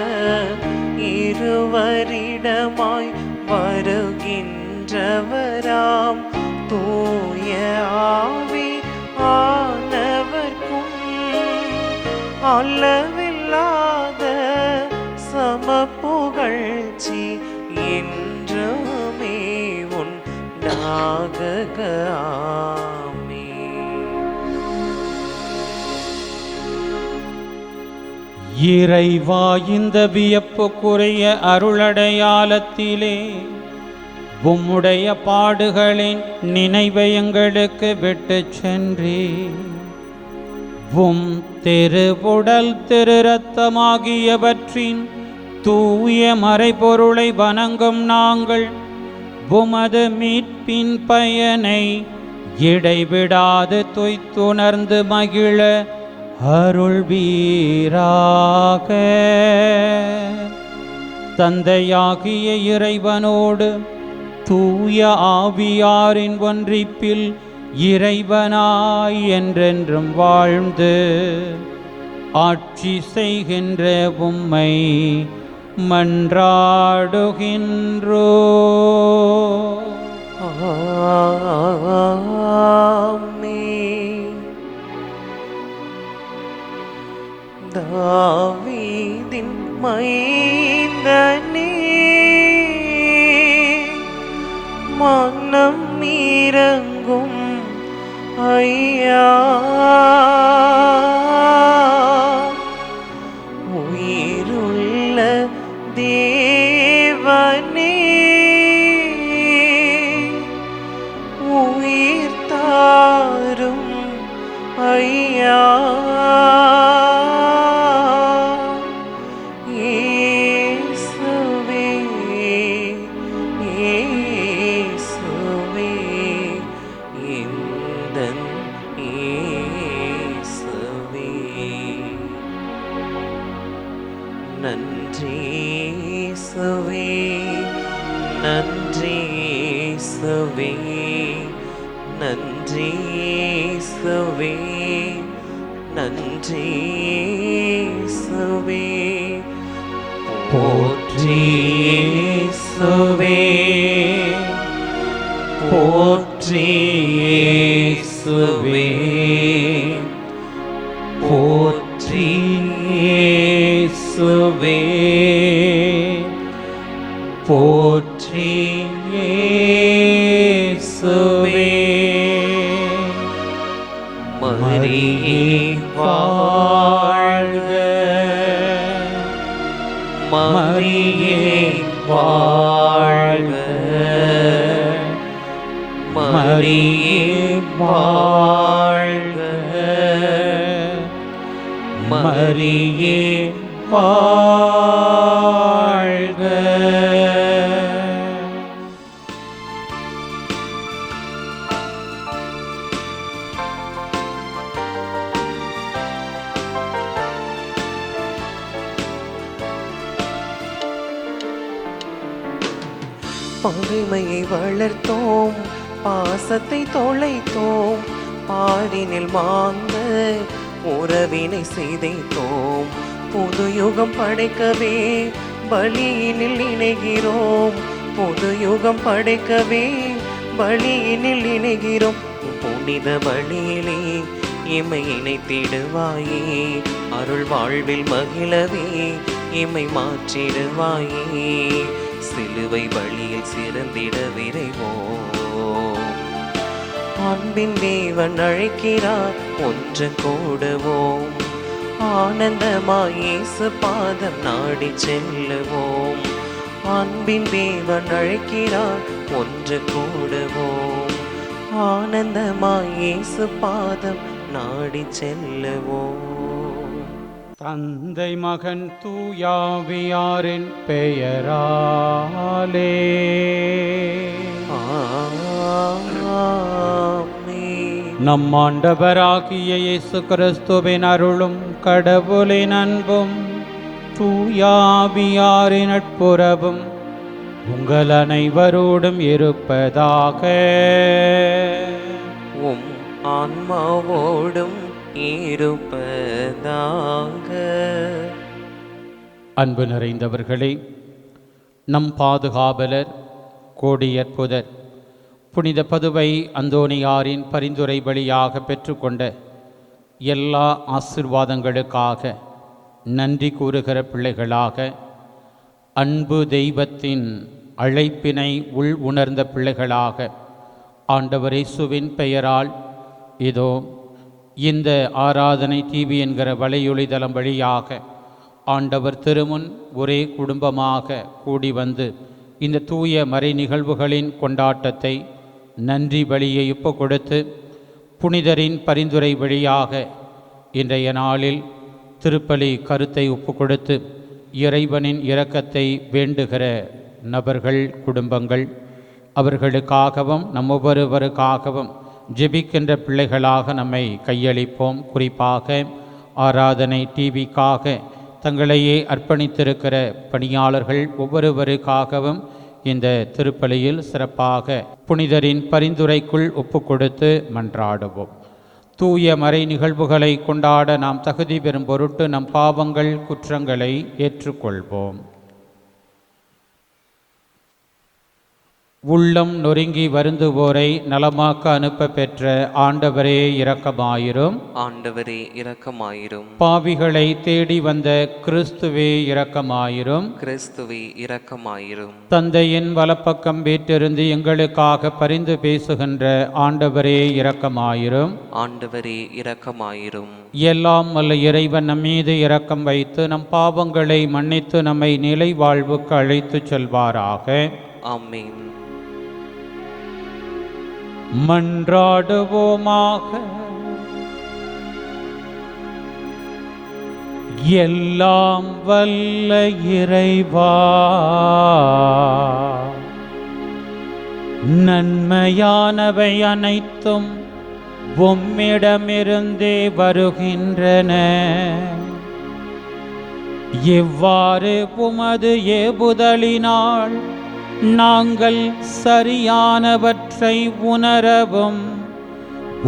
இருவரிடமாய் வருகின்றவராம் தூய ஆவி ஆனவர்க்கும் அளவில்லாத சமப்புகழ்ச்சி என்றுமே உண்டாகுக. இறைவா, இந்த வியப்புக்குரிய அருளடையாளத்திலே உம்முடைய பாடுகளின் நினைவை எங்களுக்கு விட்டு சென்றே. உம் திருவுடல் திரு இரத்தமாகியவற்றின் தூய மறைபொருளை வணங்கும் நாங்கள் உமது மீட்பின் பயனை இடைவிடாது துய்த்துணர்ந்து மகிழ அருள்வீராக. தந்தையாகிய இறைவனோடு தூய ஆவியாரின் ஒன்றிப்பில் இறைவனாய் என்றென்றும் வாழ்ந்து ஆட்சி செய்கின்ற உம்மை மன்றாடுகின்றோ. தாவீதின் மைந்தனே, மனம் இறங்கும் ஐயா. உயிருள்ள தேவனே, உயிர் தாரும் ஐயா. இயேசுவே, நன்றி இயேசுவே, நன்றி இயேசுவே, நன்றி இயேசுவே. போற்றி இயேசுவே, போற்றி இயேசுவே, போற்றி இயேசுவே, போற்றி இயேசுவே. மரியே வாழ்க, மரியே வாழ்க, மரியே வாழ்க, மரியே வாழ்க. பகைமையை வளர்த்தோம், பாசத்தை தொலைத்தோம், பாரினில் மாந்த உறவினை சிதைத்தோம். புது யுகம் படைக்கவே பலியினில் இணைகிறோம், புது யுகம் படைக்கவே பலியினில் இணைகிறோம். புனித பலியிலே இமை இணைத்திடுவாயே, அருள் வாழ்வில் மகிழவே இமை மாற்றிடுவாயே. சிலுவை வழியில் சிறந்திட விரைவோம், அன்பின் தேவன் அழைக்கிறார் ஒன்று கூடுவோம். ஆனந்தமாய் இயேசு பாதம் நாடி செல்லுவோம், அன்பின் தேவன் அழைக்கிறார் ஒன்று கூடுவோம். ஆனந்தமாய் இயேசு பாதம் நாடி செல்லுவோம். தந்தை மகன் தூயாவியாரின் பெயராலே ஆமென். நம் ஆண்டவராகிய இயேசு கிறிஸ்துவின் அருளும் கடவுளின் அன்பும் தூயாவியாரின் நட்புறவும் உங்கள் அனைவரோடும் இருப்பதாக. உம் ஆன்மாவோடும் இருப்பதாக. அன்பு நிறைந்தவர்களே, நம் பாதுகாவலர் கோடியற்புதர் புனித பதுவை அந்தோணியாரின் பரிந்துரை வழியாக பெற்றுக்கொண்ட எல்லா ஆசீர்வாதங்களுக்காக நன்றி கூறுகிற பிள்ளைகளாக, அன்பு தெய்வத்தின் அழைப்பினை உள் உணர்ந்த பிள்ளைகளாக ஆண்டவர் இயேசுவின் பெயரால் இதோ இந்த ஆராதனை டிவி என்கிற வலையொலிதளம் வழியாக ஆண்டவர் திருமுன் ஒரே குடும்பமாக கூடி வந்து இந்த தூய மறை நிகழ்வுகளின் கொண்டாட்டத்தை நன்றி பலியை ஒப்பு கொடுத்து புனிதரின் பரிந்துரை வழியாக இன்றைய நாளில் திருப்பலி கருத்தை ஒப்பு கொடுத்து இறைவனின் இரக்கத்தை வேண்டுகிற நபர்கள், குடும்பங்கள், அவர்களுக்காகவும் நம் ஒவ்வொருவருக்காகவும் ஜெபிக்கின்ற பிள்ளைகளாக நம்மை கையளிப்போம். குறிப்பாக ஆராதனை டிவிக்காக தங்களையே அர்ப்பணித்திருக்கிற பணியாளர்கள் ஒவ்வொருவருக்காகவும் இந்த திருப்பலியில் சிறப்பாக புனிதரின் பரிந்துரைக்குள் ஒப்பு கொடுத்து மன்றாடுவோம். தூய மறை நிகழ்வுகளை கொண்டாட நாம் தகுதி பெறும் பொருட்டு நம் பாவங்கள், குற்றங்களை ஏற்றுக்கொள்வோம். உள்ளம் நொறுங்கி வருந்துவோரை நலமாக்க அனுப்ப பெற்ற ஆண்டவரே இரக்கமாயிரும். ஆண்டவரே இரக்கமாயிரும். பாவிகளை தேடி வந்த கிறிஸ்துவே இரக்கமாயிரும். கிறிஸ்துவே இரக்கமாயிரும். தந்தையின் வலப்பக்கம் வீற்றிருந்து எங்களுக்காக பரிந்து பேசுகின்ற ஆண்டவரே இரக்கமாயிரும். ஆண்டவரே இரக்கமாயிரும். எல்லாம் வல்ல இறைவன் நம் மீது இரக்கம் வைத்து நம் பாவங்களை மன்னித்து நம்மை நிலை வாழ்வுக்கு அழைத்து செல்வாராக. ஆமென். மன்றாடுவோமாக. எல்லாம் வல்ல இறைவா, நன்மையானவை அனைத்தும் உம்மிடமிருந்தே வருகின்றன. இவ்வாறு உமது ஏவுதலினால் நாங்கள் சரியானவற்றை உணரவும்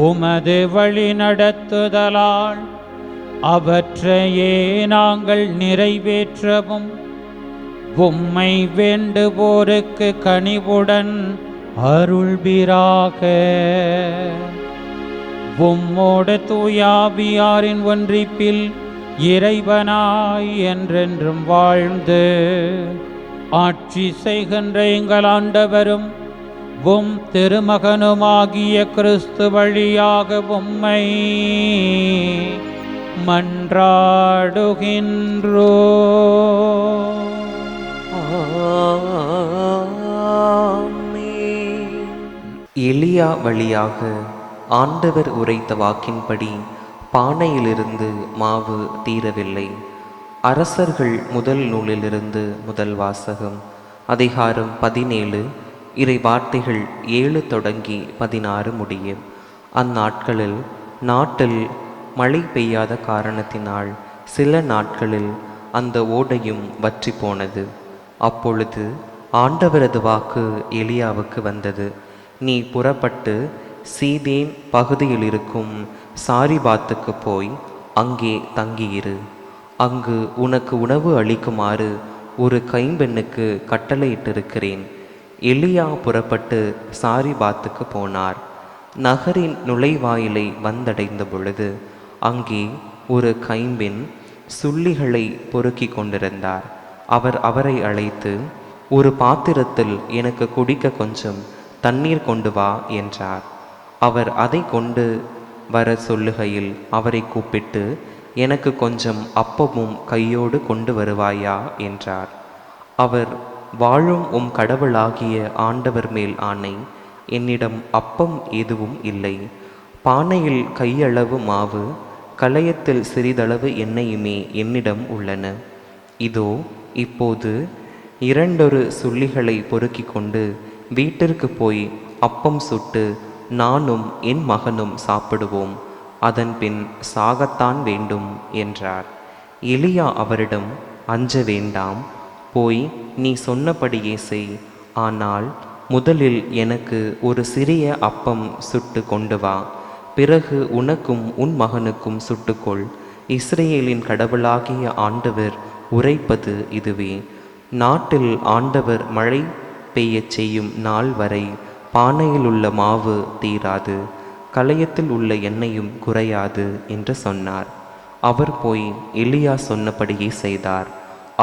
உமது வழி நடத்துதலால் அவற்றையே நாங்கள் நிறைவேற்றவும் உம்மை வேண்டுவோருக்கு கனிவுடன் அருள்வீராக. உம்மோடு தூயாவியாரின் ஒன்றிப்பில் இறைவனாய் என்றென்றும் வாழ்ந்து ஆட்சி செய்கின்ற எங்கள் ஆண்டவரும் உம் திருமகனுமாகிய கிறிஸ்து வழியாக உம்மை மன்றாடுகின்றோ. எலியா வழியாக ஆண்டவர் உரைத்த வாக்கின்படி பானையிலிருந்து மாவு தீரவில்லை. அரசர்கள் முதல் நூலிலிருந்து முதல் வாசகம். அதிகாரம் 17, இறை வார்த்தைகள் 7 தொடங்கி 16 முடிய. அந்நாட்களில் நாட்டில் மழை பெய்யாத காரணத்தினால் சில நாட்களில் அந்த ஓடையும் வற்றி போனது. அப்பொழுது ஆண்டவரது வாக்கு எலியாவுக்கு வந்தது. நீ புறப்பட்டு சீதேன் பகுதியில் இருக்கும் சாரிபாத்துக்கு போய் அங்கே தங்கியிரு. அங்கு உனக்கு உணவு அளிக்குமாறு ஒரு கைம்பெண்ணுக்கு கட்டளையிட்டிருக்கிறேன். எலியா புறப்பட்டு சாரிபாத்துக்கு போனார். நகரின் நுழைவாயிலை வந்தடைந்த பொழுது அங்கே ஒரு கைம்பெண் சுள்ளிகளை பொறுக்கி கொண்டிருந்தார். அவர் அவரை அழைத்து, ஒரு பாத்திரத்தில் எனக்கு குடிக்க கொஞ்சம் தண்ணீர் கொண்டு வா என்றார். அவர் அதை கொண்டு வர சொல்லுகையில் அவரை கூப்பிட்டு, எனக்கு கொஞ்சம் அப்பமும் கையோடு கொண்டு வருவாயா என்றார். அவர், வாழும் உம் கடவுளாகிய ஆண்டவர் மேல் ஆணை, என்னிடம் அப்பம் எதுவும் இல்லை. பானையில் கையளவு மாவு, கலயத்தில் சிறிதளவு எண்ணெயுமே என்னிடம் உள்ளன. இதோ இப்போது 2 சுள்ளிகளை பொறுக்கி கொண்டு வீட்டிற்கு போய் அப்பம் சுட்டு நானும் என் மகனும் சாப்பிடுவோம். அதன்பின் சாகத்தான் வேண்டும் என்றார். எலியா அவரிடம், அஞ்ச வேண்டாம், போய் நீ சொன்னபடியே செய். ஆனால் முதலில் எனக்கு ஒரு சிறிய அப்பம் சுட்டு கொண்டு வா. பிறகு உனக்கும் உன் மகனுக்கும் சுட்டுக்கொள். இஸ்ரேலின் கடவுளாகிய ஆண்டவர் உரைப்பது இதுவே: நாட்டில் ஆண்டவர் மழை பெய்யச் செய்யும் நாள் வரை பானையில் உள்ள மாவு தீராது, கலயத்தில் உள்ள எண்ணெயும் குறையாது என்று சொன்னார். அவர் போய் எலியா சொன்னபடியே செய்தார்.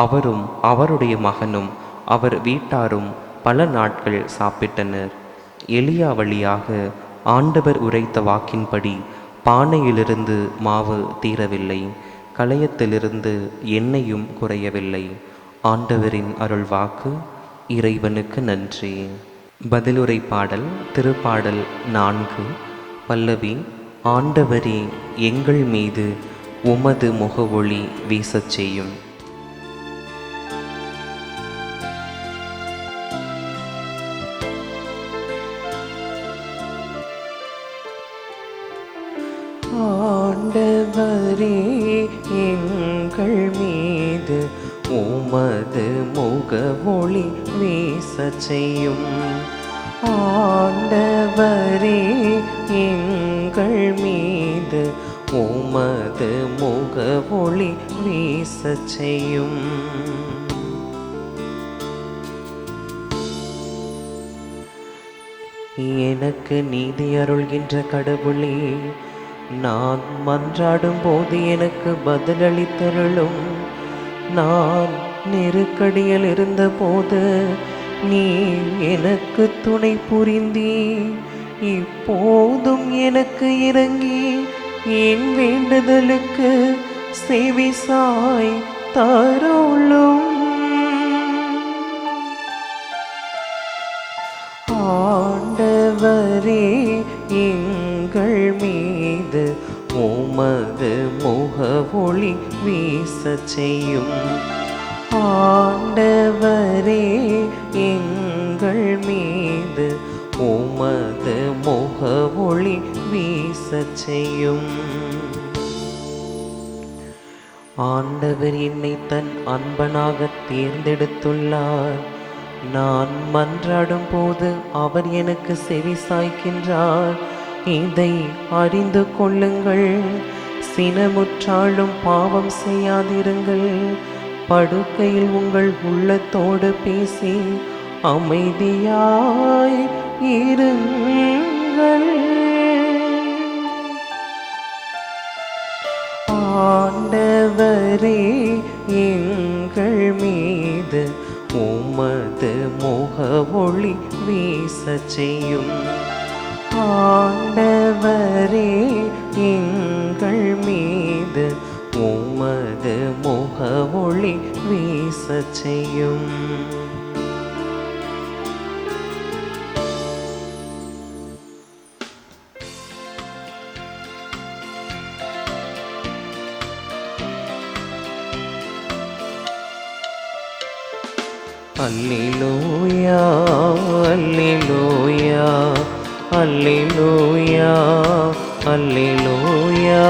அவரும் அவருடைய மகனும் அவர் வீட்டாரும் பல நாட்கள் சாப்பிட்டனர். எலியா வழியாக ஆண்டவர் உரைத்த வாக்கின்படி பானையிலிருந்து மாவு தீரவில்லை, கலயத்திலிருந்து எண்ணெயும் குறையவில்லை. ஆண்டவரின் அருள்வாக்கு. இறைவனுக்கு நன்றி. பதிலுரை பாடல். திருப்பாடல் 4. பல்லவி. ஆண்டவரே, எங்கள் மீது உமது முகவொளி வீசச் செய்யும். ஆண்டவரே, எங்கள் மீது உமது முகவொளி வீசச் செய்யும். ஆண்டவரே, எங்கள் மீது உமது முகவொளி வீசச் செய்யும். எனக்கு நீதி அருள்கின்ற கடவுளே, நான் மன்றாடும் போது எனக்கு பதிலளித்தருளும். நான் நெருக்கடியில் இருந்தபோது நீ எனக்கு துணை புரிந்தீ. இப்போதும் எனக்கு இறங்கி என் வேண்டுதலுக்கு செவிசாய் தருளும். ஆண்டவரே, எங்கள் மீது உமது முகவொளி வீசச் செய்யும். ஆண்டவரே, எங்கள் மீது உமது முகவொளி வீசச் செய்யும். ஆண்டவர் என்னை தன் அன்பனாக தேர்ந்தெடுத்துள்ளார். நான் மன்றாடும் போது அவர் எனக்கு செவி சாய்க்கின்றார். இதை அறிந்து கொள்ளுங்கள். சினமுற்றாலும் பாவம் செய்யாதிருங்கள். படுக்கையில் உங்கள் உள்ளத்தோடு பேசி அமைதியாய் இருங்கள். ஆண்டவரே, எங்கள் மீது உமது முகவொளி வீசச் செய்யும். ஆண்டவரே, எங்கள் மீது உமது முகவொளி வீசச் செய்யும். அல்லேலூயா, அல்லேலூயா, அல்லேலூயா, அல்லேலூயா,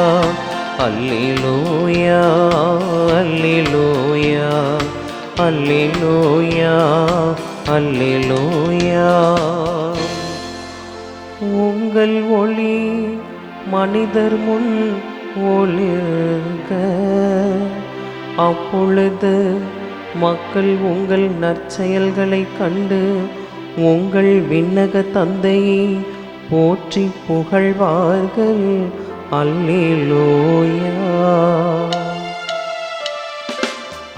அல்லேலூயா, அல்லேலூயா, அல்லேலூயா, அல்லேலூயா. உங்கள் ஒளி மனிதர் முன் ஒளிர்க, அப்பொழுது மக்கள் உங்கள் நற்செயல்களை கண்டு உங்கள் விண்ணக தந்தையை போற்றி புகழ்வார்கள். அல்லேலூயா,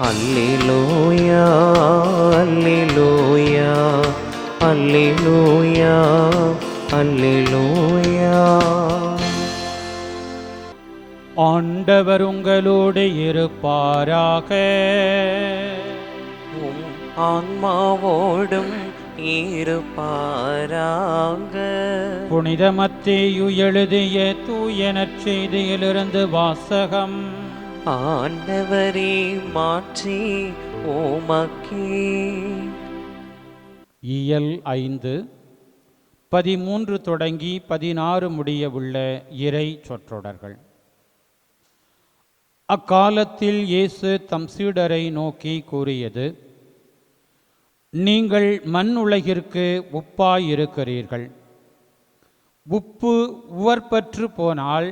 அல்லேலூயா, அல்லேலூயா, அல்லேலூயா, அல்லேலூயா. ஆண்டவர் உங்களோடு இருப்பாராக. உம் ஆன்மாவோடும் இருப்பாராக. புனித மத்தேயு எழுதிய தூய நற்செய்தியிலிருந்து வாசகம். ஆண்டவரே, மாற்றி உமக்கே. இயல் 5 13 தொடங்கி 16 முடிய உள்ள இறை சொற்றொடர்கள். அக்காலத்தில் இயேசு தம் சீடரை நோக்கி கூறியது: நீங்கள் மண் உலகிற்கு உப்பாயிருக்கிறீர்கள். உப்பு உவர்பற்று போனால்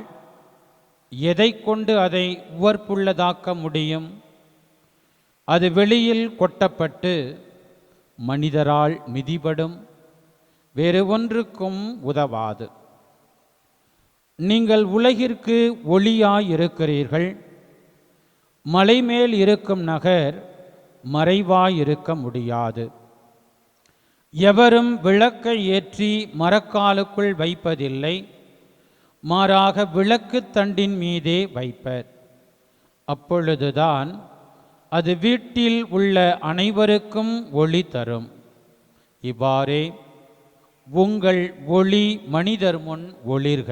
எதை கொண்டு அதை உவர்ப்புள்ளதாக்க முடியும்? அது வெளியில் கொட்டப்பட்டு மனிதரால் மிதிபடும், வேறு ஒன்றுக்கும் உதவாது. நீங்கள் உலகிற்கு ஒளியாயிருக்கிறீர்கள். மலை மேல் இருக்கும் நகர் மறைவாயிருக்க முடியாது. எவரும் விளக்கை ஏற்றி மரக்காலுக்குள் வைப்பதில்லை, மாறாக விளக்கு தண்டின் மீதே வைப்பர். அப்பொழுதுதான் அது வீட்டில் உள்ள அனைவருக்கும் ஒளி தரும். இவ்வாறே உங்கள் ஒளி மனிதர் முன் ஒளிர்க.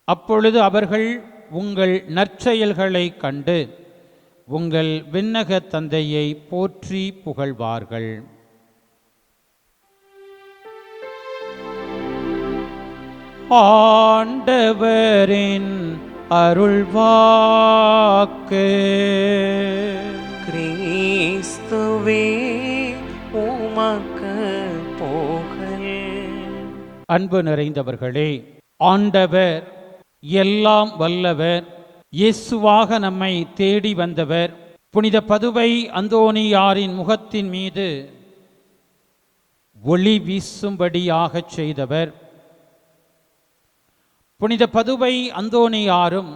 அப்பொழுது அவர்கள் உங்கள் நற்செயல்களை கண்டு உங்கள் விண்ணக தந்தையை போற்றி புகழ்வார்கள். ஆண்டவரின் அருள்வாக்கு. கிறிஸ்துவே, உமக்கு புகழ். அன்பு நிறைந்தவர்களே, ஆண்டவர் எல்லாம் வல்லவர், இயேசுவாக நம்மை தேடி வந்தவர், புனித பதுவை அந்தோனியாரின் முகத்தின் மீது ஒளி வீசும்படியாகச் செய்தவர். புனித பதுவை அந்தோனியாரும்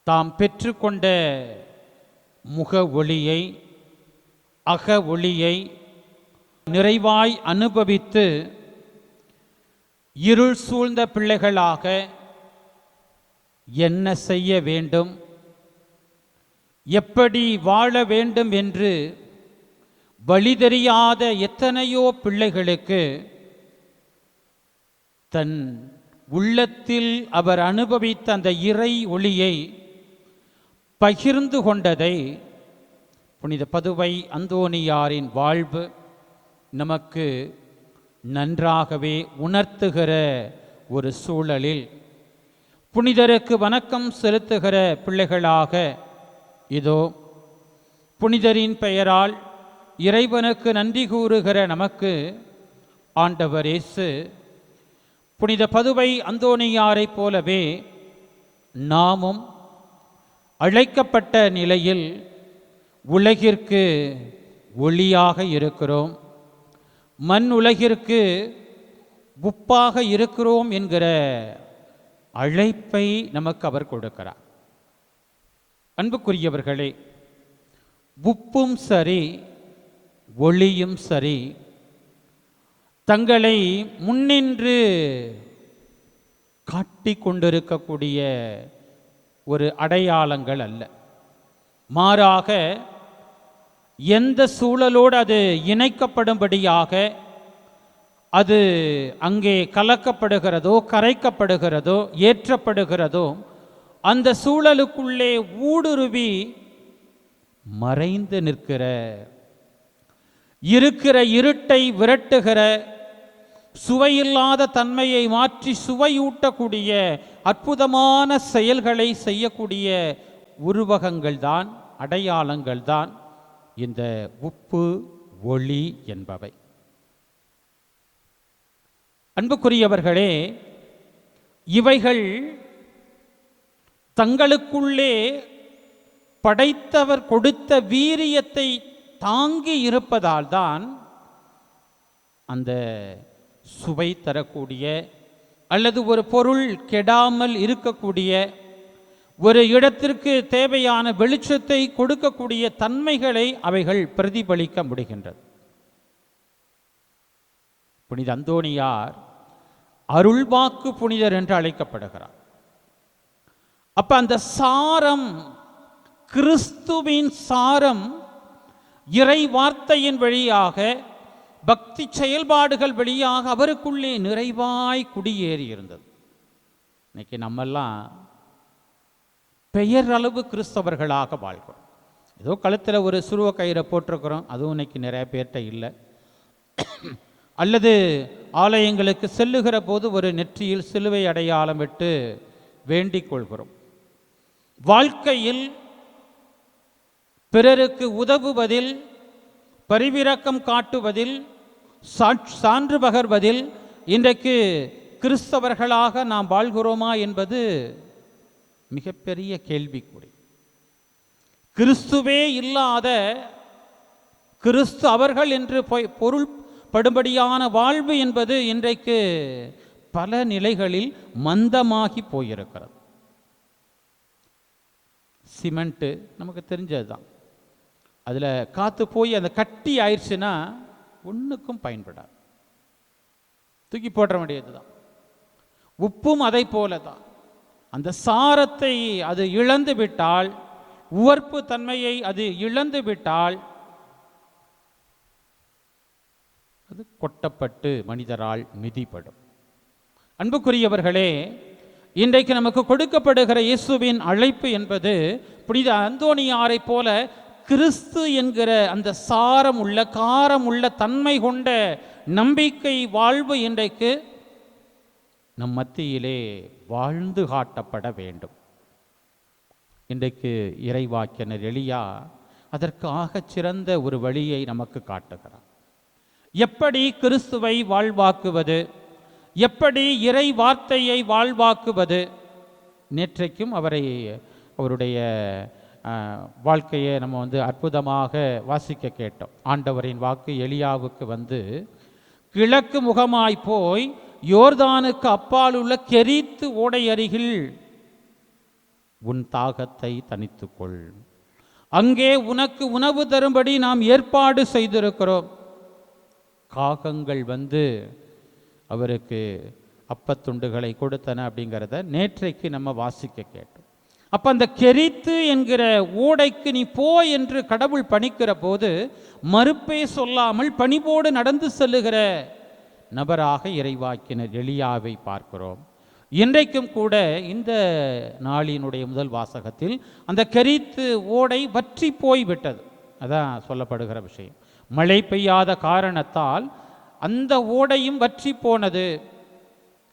தாம் பெற்றுக்கொண்ட முக ஒளியை, அக ஒளியை நிறைவாய் அனுபவித்து இருள் சூழ்ந்த பிள்ளைகளாக என்ன செய்ய வேண்டும், எப்படி வாழ வேண்டும் என்று வழி தெரியாத எத்தனையோ பிள்ளைகளுக்கு தன் உள்ளத்தில் அவர் அனுபவித்த அந்த இறை ஒளியை பகிர்ந்து கொண்டதை புனித பதுவை அந்தோனியாரின் வாழ்வு நமக்கு நன்றாகவே உணர்த்துகிற ஒரு சூழலில் புனிதருக்கு வணக்கம் செலுத்துகிற பிள்ளைகளாக இதோ புனிதரின் பெயரால் இறைவனுக்கு நன்றி கூறுகிற நமக்கு ஆண்டவர் இயேசு புனித பதுவை அந்தோணியாரைப் போலவே நாமும் அழைக்கப்பட்ட நிலையில் உலகிற்கு ஒளியாக இருக்கிறோம், மண் உலகிற்கு உப்பாக இருக்கிறோம் என்கிற அழைப்பை நமக்கு அவர் கொடுக்கிறார். அன்புக்குரியவர்களே, உப்பும் சரி ஒளியும் சரி தங்களை முன்னின்று காட்டிக் கொண்டிருக்கக்கூடிய ஒரு அடையாளங்கள் அல்ல. மாறாக எந்த சூழலோடு அது இணைக்கப்படும்படியாக அது அங்கே கலக்கப்படுகிறதோ கரைக்கப்படுகிறதோ ஏற்றப்படுகிறதோ அந்த சூழலுக்குள்ளே ஊடுருவி மறைந்து நிற்கிற, இருக்கிற இருட்டை விரட்டுகிற, சுவையில்லாத தன்மையை மாற்றி சுவையூட்டக்கூடிய அற்புதமான செயல்களை செய்யக்கூடிய உருவகங்கள் தான், அடையாளங்கள் தான் இந்த உப்பு ஒளி என்பவை. அன்புக்குரியவர்களே, இவைகள் தங்களுக்குள்ளே படைத்தவர் கொடுத்த வீரியத்தை தாங்கி இருப்பதால் தான் அந்த சுவை தரக்கூடிய அல்லது ஒரு பொருள் கெடாமல் இருக்கக்கூடிய, ஒரு இடத்திற்கு தேவையான வெளிச்சத்தை கொடுக்கக்கூடிய தன்மைகளை அவைகள் பிரதிபலிக்க முடிகின்றது. புனித அந்தோணியார் அருள்வாக்கு புனிதர் என்று அழைக்கப்படுகிறார். அப்ப அந்த சாரம், கிறிஸ்துவின் சாரம் இறை வார்த்தையின் வழியாக, பக்தி செயல்பாடுகள் வழியாக அவருக்குள்ளே நிறைவாய் குடியேறி இருந்தது. இன்னைக்கு நம்மெல்லாம் பெயர் அளவு கிறிஸ்தவர்களாக வாழ்கிறோம். ஏதோ கழுத்தில் ஒரு சுருவ கயிறை போட்டிருக்கிறோம், அதுவும் இன்னைக்கு நிறைய பேர்கிட்ட இல்லை. அல்லது ஆலயங்களுக்கு செல்லுகிற போது ஒரு நெற்றியில் சிலுவை அடையாளம் விட்டு வேண்டிக் கொள்கிறோம். வாழ்க்கையில் பிறருக்கு உதவுவதில், பரிவிரக்கம் காட்டுவதில், சான்று பகர்வதில் இன்றைக்கு கிறிஸ்தவர்களாக நாம் வாழ்கிறோமா என்பது மிகப்பெரிய கேள்விக்குறி. கிறிஸ்துவே இல்லாத, கிறிஸ்து அவர்கள் என்று பொருள் படும்படியான வாழ்வு என்பது இன்றைக்கு பல நிலைகளில் மந்தமாகி போயிருக்கிறது. சிமெண்ட்டு நமக்கு தெரிஞ்சது தான், அதில் காற்று போய் அந்த கட்டி ஆயிடுச்சுன்னா ஒன்றுக்கும் பயன்படாது, தூக்கி போட வேண்டியது தான். உப்பும் அதை போல தான், அந்த சாரத்தை அது இழந்து விட்டால், உவர்ப்பு தன்மையை அது இழந்து விட்டால் அது கொட்டப்பட்டு மனிதரால் மிதிப்படும். அன்புக்குரியவர்களே, இன்றைக்கு நமக்கு கொடுக்கப்படுகிற இயேசுவின் அழைப்பு என்பது புனித அந்தோணியாரை போல கிறிஸ்து என்கிற அந்த சாரம் உள்ள, காரம் உள்ள தன்மை கொண்ட நம்பிக்கை வாழ்வு இன்றைக்கு நம் மத்தியிலே வாழ்ந்து காட்டப்பட வேண்டும். இன்றைக்கு இறைவாக்கினர் எலியா அதற்கு ஆகச் சிறந்த ஒரு வழியை நமக்கு காட்டுகிறார். எப்படி கிறிஸ்துவை வாழ்வாக்குவது, எப்படி இறை வார்த்தையை வாழ்வாக்குவது. நேற்றைக்கும் அவருடைய வாழ்க்கையை நம்ம அற்புதமாக வாசிக்க கேட்டோம். ஆண்டவரின் வாக்கு எலியாவுக்கு கிழக்கு முகமாய் போய் யோர்தானுக்கு அப்பால் உள்ள கெரீத்து ஓடை அருகில் உன் தாகத்தை தணித்துக்கொள், அங்கே உனக்கு உணவு தரும்படி நாம் ஏற்பாடு செய்திருக்கிறோம். காகங்கள் அவருக்கு அப்பத்துண்டுகளை கொடுத்தன அப்படிங்கிறத நேற்றைக்கு நம்ம வாசிக்க கேட்டோம். அப்போ அந்த கெரித்து என்கிற ஓடைக்கு நீ போ என்று கடவுள் பணிக்கிற போது மறுப்பே சொல்லாமல் பணிவோடு நடந்து செல்லுகிற நபராக இறைவாக்கினர் எலியாவை பார்க்கிறோம். இன்றைக்கும் கூட இந்த நாளினுடைய முதல் வாசகத்தில் அந்த கெரித்து ஓடை வற்றி போய்விட்டது. அதான் சொல்லப்படுகிற விஷயம். மழை பெய்யாத காரணத்தால் அந்த ஓடையும் வற்றி போனது.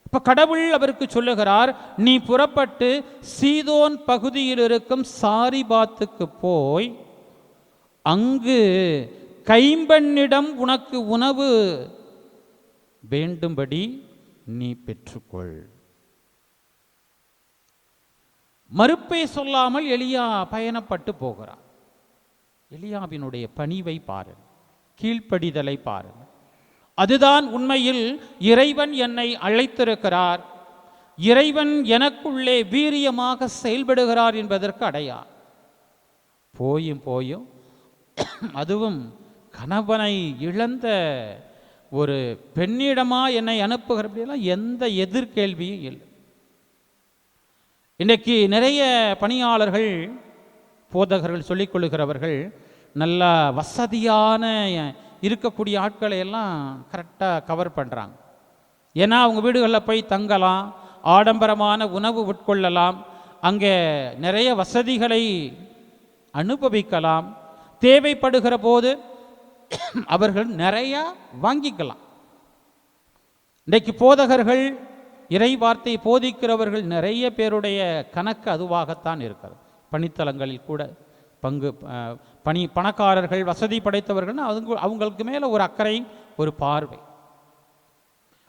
இப்ப கடவுள் அவருக்கு சொல்லுகிறார், நீ புறப்பட்டு சீதோன் பகுதியில் இருக்கும் சாரிபாத்துக்கு போய் அங்கு கைம்பெண்ணிடம் உனக்கு உணவு வேண்டும்படி நீ பெற்றுக்கொள். மறுப்பை சொல்லாமல் எலியா பயணப்பட்டு போகிறார். எலியாவினுடைய பணிவை பாருங்கள், கீழ்ப்படிதலை பாருங்கள். அதுதான் உண்மையில் இறைவன் என்னை அழைத்திருக்கிறார், இறைவன் எனக்குள்ளே வீரியமாக செயல்படுகிறார் என்பதற்கு அடையார். போயும் அதுவும் கணவனை இழந்த ஒரு பெண்ணிடமா என்னை அனுப்புகிறபடியெல்லாம் எந்த எதிர்கேள்வியும் இல்லை. இன்றைக்கு நிறைய பணியாளர்கள், போதகர்கள், சொல்லிக் கொள்ளுகிறவர்கள் நல்ல வசதியான இருக்கக்கூடிய ஆட்களை எல்லாம் கரெக்டாக கவர் பண்ணுறாங்க. ஏன்னா அவங்க வீடுகளில் போய் தங்கலாம், ஆடம்பரமான உணவு உட்கொள்ளலாம், அங்கே நிறைய வசதிகளை அனுபவிக்கலாம், தேவைப்படுகிற போது அவர்கள் நிறைய வாங்கிக்கலாம். இன்றைக்கு போதகர்கள், இறை வார்த்தை போதிக்கிறவர்கள் நிறைய பேருடைய கணக்கு அதுவாகத்தான் இருக்கிறது. பணித்தலங்களில் கூட பணக்காரர்கள், வசதி படைத்தவர்கள், அவங்களுக்கு மேலே ஒரு அக்கறை, ஒரு பார்வை.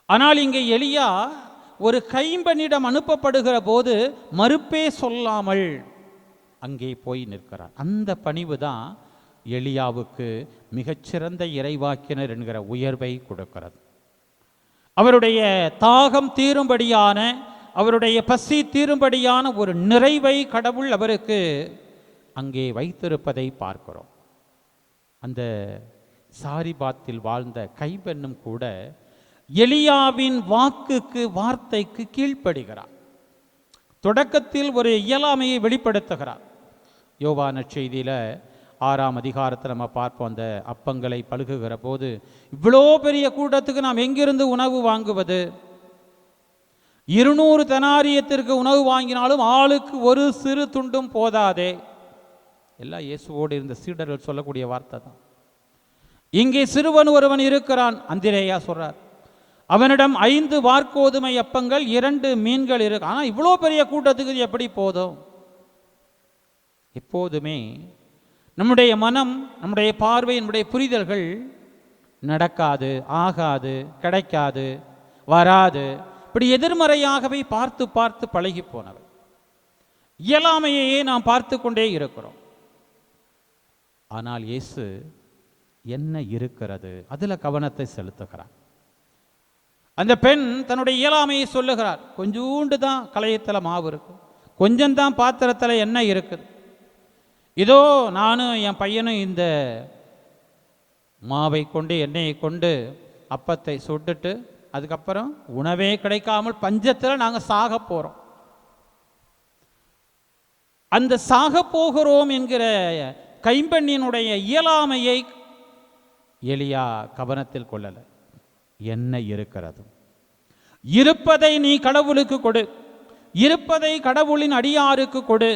ஆனால் இங்கே எலியா ஒரு கைம்பெண்ணிடம் அனுப்பப்படுகிற போது மறுப்பே சொல்லாமல் அங்கே போய் நிற்கிறார். அந்த பணிவு தான் எலியாவுக்கு மிகச்சிறந்த இறைவாக்கினர் என்கிற உயர்வை கொடுக்கிறது. அவருடைய தாகம் தீரும்படியான, அவருடைய பசி தீரும்படியான ஒரு நிறைவை கடவுள் அவருக்கு அங்கே வைத்திருப்பதை பார்க்கிறோம். அந்த சாரிபாத்தில் வாழ்ந்த கைம்பெண்ணும் கூட எலியாவின் வாக்குக்கு, வார்த்தைக்கு கீழ்ப்படுகிறார். தொடக்கத்தில் ஒரு இயலாமையை வெளிப்படுத்துகிறார். யோவான் நற்செய்தியில் 6ஆம் அதிகாரத்தை நம்ம பார்ப்போம். அந்த அப்பங்களை பழுகுகிற போது, இவ்வளோ பெரிய கூட்டத்துக்கு நாம் எங்கிருந்து உணவு வாங்குவது? 200 தெனாரியத்திற்கு உணவு வாங்கினாலும் ஆளுக்கு ஒரு சிறு துண்டும் போதாதே. எல்லாம் இயேசுவோடு இருந்த சீடர்கள் சொல்லக்கூடிய வார்த்தை தான். இங்கே சிறுவன் ஒருவன் இருக்கிறான், அந்திரேயா சொல்றார். அவனிடம் 5 வார்கோதுமை அப்பங்கள் 2 மீன்கள் இருக்கு. ஆனால் இவ்வளோ பெரிய கூட்டத்துக்கு எப்படி போதும்? எப்போதுமே நம்முடைய மனம், நம்முடைய பார்வை, நம்முடைய புரிதல்கள் நடக்காது, ஆகாது, கிடைக்காது, வராது, இப்படி எதிர்மறையாகவே பார்த்து பார்த்து பழகி போனவை. இயலாமையே நாம் பார்த்து கொண்டே இருக்கிறோம். ஆனால் இயேசு என்ன இருக்கிறது அதில் கவனத்தை செலுத்துகிறார். அந்த பெண் தன்னுடைய இயலாமையை சொல்லுகிறார். கொஞ்சூண்டு தான் களையத்தில் மாவு இருக்கு, கொஞ்சம்தான் பாத்திரத்தில் எண்ணெய் இருக்குது. இதோ நானும் என் பையனும் இந்த மாவை கொண்டு, எண்ணெயை கொண்டு அப்பத்தை சுட்டுட்டு அதுக்கப்புறம் உணவே கிடைக்காமல் பஞ்சத்தில் நாங்கள் சாக போகிறோம். அந்த சாக போகிறோம் என்கிற கைம்பெண்ணினுடைய இயலாமையை எலியா கவனத்தில் கொள்ளலை. என்ன இருக்கிறது? இருப்பதை நீ கடவுளுக்கு கொடு, இருப்பதை கடவுளின் அடியாருக்கு கொடு.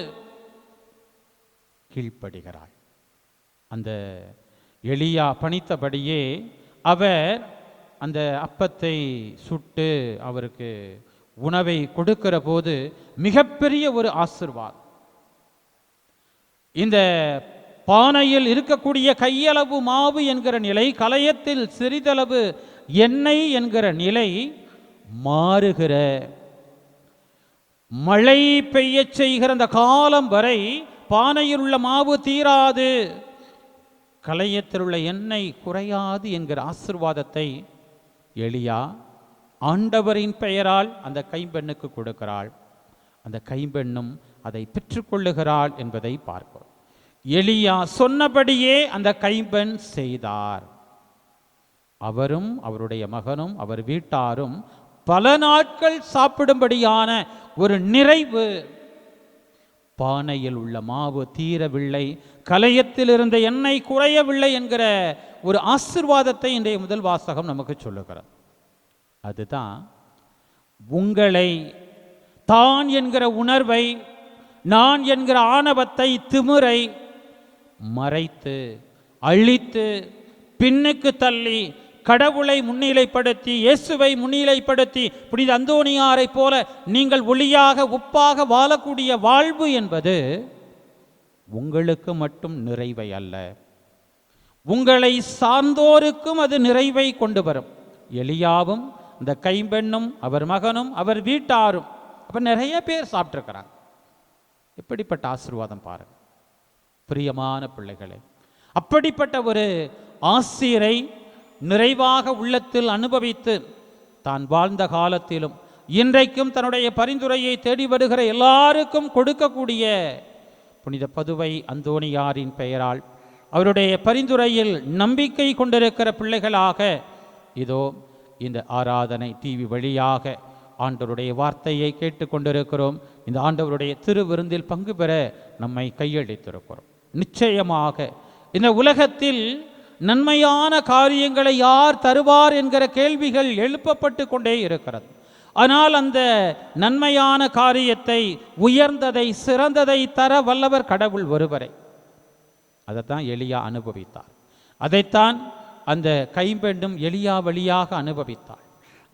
கீழ்ப்படுகிறாள். அந்த எலியா பணித்தபடியே அவர் அந்த அப்பத்தை சுட்டு அவருக்கு உணவை கொடுக்கிற போது மிகப்பெரிய ஒரு ஆசீர்வாதம். இந்த பானையில் இருக்கக்கூடிய கையளவு மாவு என்கிற நிலை, கலயத்தில் சிறிதளவு எண்ணெய் என்கிற நிலை மாறுகிற, மழை பெய்ய செய்கிற அந்த காலம் வரை பானையில் உள்ள மாவு தீராது, கலயத்தில் உள்ள எண்ணெய் குறையாது என்கிற ஆசீர்வாதத்தை எலியா ஆண்டவரின் பெயரால் அந்த கைம்பெண்ணுக்கு கொடுக்கிறாள். அந்த கைம்பெண்ணும் அதை பெற்றுக்கொள்ளுகிறாள் என்பதை பார்க்கிறோம். எலியா சொன்னபடியே அந்த கைம்பெண் செய்தார். அவரும் அவருடைய மகனும் அவர் வீட்டாரும் பல நாட்கள் சாப்பிடும்படியான ஒரு நிறைவு. பானையில் உள்ள மாவு தீரவில்லை, கலயத்தில் இருந்த எண்ணெய் குறையவில்லை என்கிற ஒரு ஆசீர்வாதத்தை இன்றைய முதல் வாசகம் நமக்கு சொல்லுகிறது. அதுதான் உங்களை, தான் என்கிற உணர்வை, நான் என்கிற ஆணவத்தை, திமிரை மறைத்து, அழித்து, பின்னுக்கு தள்ளி கடவுளை முன்னிலைப்படுத்தி, இயேசுவை முன்னிலைப்படுத்தி, புனித அந்தோணியாரை போல நீங்கள் ஒளியாக உப்பாக வாழக்கூடிய வாழ்வு என்பது உங்களுக்கு மட்டும் நிறைவை அல்ல, உங்களை சார்ந்தோருக்கும் அது நிறைவை கொண்டு வரும். எலியாவும் இந்த கைம்பெண்ணும் அவர் மகனும் அவர் வீட்டாரும் அப்போ நிறைய பேர் சாப்பிட்ருக்கிறாங்க. எப்படிப்பட்ட ஆசீர்வாதம் பாருங்கள் பிரியமான பிள்ளைகளே. அப்படிப்பட்ட ஒரு ஆசீரை நிறைவாக உள்ளத்தில் அனுபவித்து தான் வாழ்ந்த காலத்திலும் இன்றைக்கும் தன்னுடைய பரிந்துரையை தேடி வருகிற எல்லாருக்கும் கொடுக்கக்கூடிய புனித பதுவை அந்தோணியாரின் பெயரால் அவருடைய பரிந்துரையில் நம்பிக்கை கொண்டிருக்கிற பிள்ளைகளாக இதோ இந்த ஆராதனை டிவி வழியாக ஆண்டவருடைய வார்த்தையை கேட்டுக்கொண்டிருக்கிறோம். இந்த ஆண்டவருடைய திருவிருந்தில் பங்கு பெற நம்மை கையளித்திருக்கிறோம். நிச்சயமாக இந்த உலகத்தில் நன்மையான காரியங்களை யார் தருவார் என்கிற கேள்விகள் எழுப்பப்பட்டு கொண்டே இருக்கிறது. ஆனால் அந்த நன்மையான காரியத்தை, உயர்ந்ததை, சிறந்ததை தர வல்லவர் கடவுள் ஒருவரை. அதைத்தான் எலியா அனுபவித்தார். அதைத்தான் அந்த கைம்பெண்ணும் எலியா வழியாக அனுபவித்தார்.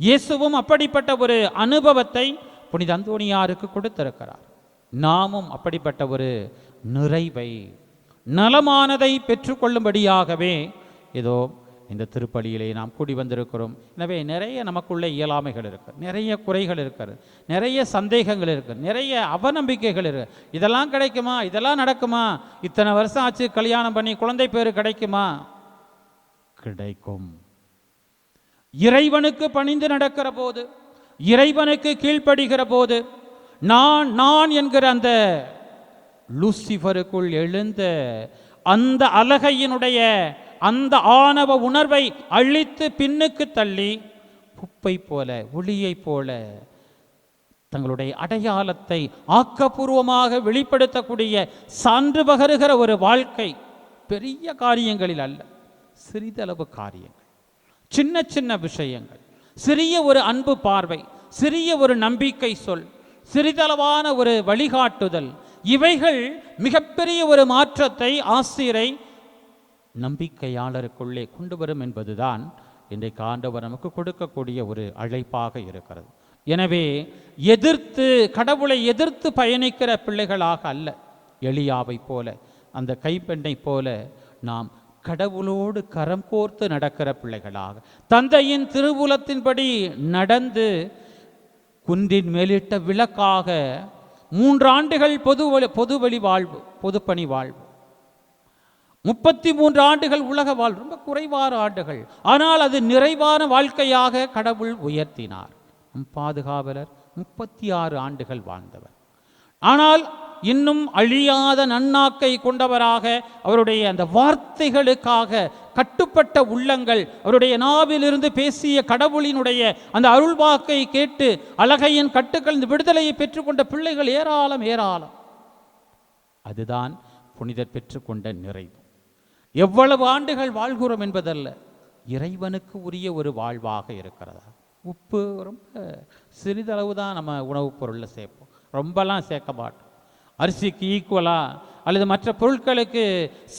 இயேசுவும் அப்படிப்பட்ட ஒரு அனுபவத்தை புனித அந்தோணியாருக்கு கொடுத்திருக்கிறார். நாமும் அப்படிப்பட்ட ஒரு நிறைவை, நலமானதை பெற்றுக்கொள்ளும்படியாகவே ஏதோ இந்த திருப்பலியிலே நாம் கூடி வந்திருக்கிறோம். எனவே நிறைய நமக்குள்ள இயலாமைகள் இருக்கு, நிறைய குறைகள் இருக்கிறது, நிறைய சந்தேகங்கள் இருக்கு, நிறைய அவநம்பிக்கைகள் இருக்கு. இதெல்லாம் கிடைக்குமா, இதெல்லாம் நடக்குமா, இத்தனை வருஷம் ஆச்சு கல்யாணம் பண்ணி குழந்தை பேரு கிடைக்குமா? கிடைக்கும். இறைவனுக்கு பணிந்து நடக்கிற போது, இறைவனுக்கு கீழ்ப்படுகிற போது, நான் நான் என்கிற அந்த லூசிஃபருக்குள் எழுந்த அந்த அலகையினுடைய அந்த ஆணவ உணர்வை அழித்து பின்னுக்கு தள்ளி குப்பை போல, ஒளியை போல தங்களுடைய அடையாளத்தை ஆக்கப்பூர்வமாக வெளிப்படுத்தக்கூடிய சான்று பகருகிற ஒரு வாழ்க்கை. பெரிய காரியங்களில் அல்ல, சிறிதளவு காரியங்கள், சின்ன சின்ன விஷயங்கள், சிறிய ஒரு அன்பு பார்வை, சிறிய ஒரு நம்பிக்கை சொல், சிறிதளவான ஒரு வழிகாட்டுதல், இவைகள் மிகப்பெரிய ஒரு மாற்றத்தை, ஆசிரை நம்பிக்கையாளருக்குள்ளே கொண்டு வரும் என்பதுதான் இன்றைக்கு ஆண்டவர் நமக்கு கொடுக்கக்கூடிய ஒரு அழைப்பாக இருக்கிறது. எனவே எதிர்த்து, கடவுளை எதிர்த்து பயணிக்கிற பிள்ளைகளாக அல்ல, எலியாவை போல, அந்த கைப்பெண்ணை போல நாம் கடவுளோடு கரம் கோர்த்து நடக்கிற பிள்ளைகளாக, தந்தையின் திருவுலத்தின்படி நடந்து குன்றின் மேலிட்ட விளக்காக 3 ஆண்டுகள் பொதுவெளி வாழ்வு, பொதுப்பணி வாழ்வு, 33 ஆண்டுகள் உலக வாழ்வு, ரொம்ப குறைவான ஆண்டுகள். ஆனால் அது நிறைவான வாழ்க்கையாக கடவுள் உயர்த்தினார். பாதுகாவலர் 36 ஆண்டுகள் வாழ்ந்தவர். ஆனால் இன்னும் அழியாத நன்னாக்கை கொண்டவராக, அவருடைய அந்த வார்த்தைகளுக்காக கட்டுப்பட்ட உள்ளங்கள், அவருடைய நாவிலிருந்து பேசிய கடவுளினுடைய அந்த அருள்வாக்கை கேட்டு அழகையின் கட்டுக்கள் விடுதலையை பெற்றுக்கொண்ட பிள்ளைகள் ஏராளம் ஏராளம். அதுதான் புனிதர் பெற்றுக்கொண்ட நிறைவு. எவ்வளவு ஆண்டுகள் வாழ்கிறோம் என்பதல்ல, இறைவனுக்கு உரிய ஒரு வாழ்வாக இருக்கிறதா. உப்பு ரொம்ப சிறிதளவு தான் நம்ம உணவுப் பொருளில் சேர்ப்போம், ரொம்பலாம் சேர்க்க மாட்டோம். அரிசிக்கு ஈக்குவலாக அல்லது மற்ற பொருட்களுக்கு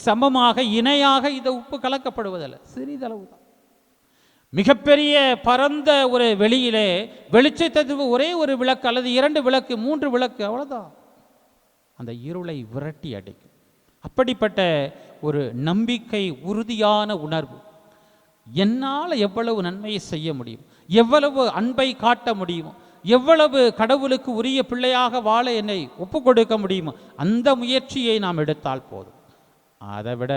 சமமாக, இணையாக இந்த உப்பு கலக்கப்படுவதில்லை, சிறிதளவு தான். மிகப்பெரிய பரந்த ஒரு வெளியிலே வெளிச்சத்திற்கு ஒரே ஒரு விளக்கு அல்லது 2 விளக்கு 3 விளக்கு, அவ்வளோதான், அந்த இருளை விரட்டி அடிக்கும். அப்படிப்பட்ட ஒரு நம்பிக்கை, உறுதியான உணர்வு. என்னால் எவ்வளவு நன்மையை செய்ய முடியும், எவ்வளவு அன்பை காட்ட முடியுமோ, எவ்வளவு கடவுளுக்கு உரிய பிள்ளையாக வாழ என்னை ஒப்பு கொடுக்க முடியுமோ, அந்த முயற்சியை நாம் எடுத்தால் போதும். அதை விட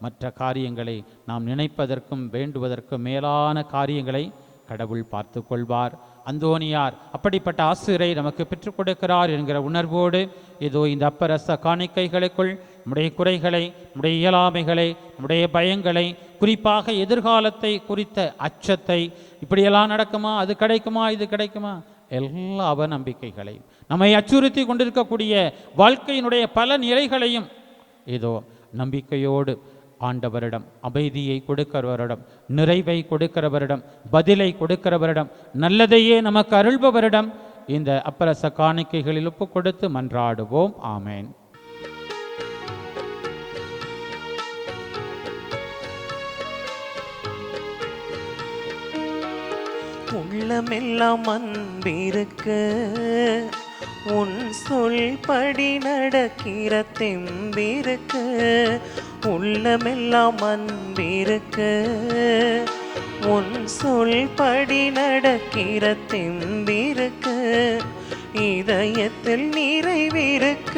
மற்ற காரியங்களை நாம் நினைப்பதற்கும் வேண்டுவதற்கும் மேலான காரியங்களை கடவுள் பார்த்து கொள்வார். அந்தோணியார் அப்படிப்பட்ட ஆசிரை நமக்கு பெற்றுக் கொடுக்கிறார் என்கிற உணர்வோடு இதோ இந்த அப்பரச காணிக்கைகளுக்குள் நம்முடைய குறைகளை, நம்முடைய இயலாமைகளை, நம்முடைய பயங்களை, குறிப்பாக எதிர்காலத்தை குறித்த அச்சத்தை, இப்படியெல்லாம் நடக்குமா, அது கிடைக்குமா, இது கிடைக்குமா, எல்லா அவநம்பிக்கைகளையும், நம்மை அச்சுறுத்தி கொண்டிருக்கக்கூடிய வாழ்க்கையினுடைய பல நிலைகளையும் இதோ நம்பிக்கையோடு ஆண்டவரிடம், அமைதியை கொடுக்கிறவரிடம், நிறைவை கொடுக்கிறவரிடம், பதிலை கொடுக்கிறவரிடம், நல்லதையே நமக்கு அருள்பவரிடம் இந்த அப்பரச காணிக்கைகளில் ஒப்பு கொடுத்து மன்றாடுவோம். ஆமேன். உள்ளமெல்லாம் அன்பிருக்க உன் சொல் படி நடக்கிற தெம்பிருக்க உள்ளமெல்லாம் அன்பிருக்க உன் சொல் படி நடக்கிற தெம்பிருக்க இதயத்தில் நிறைவிருக்க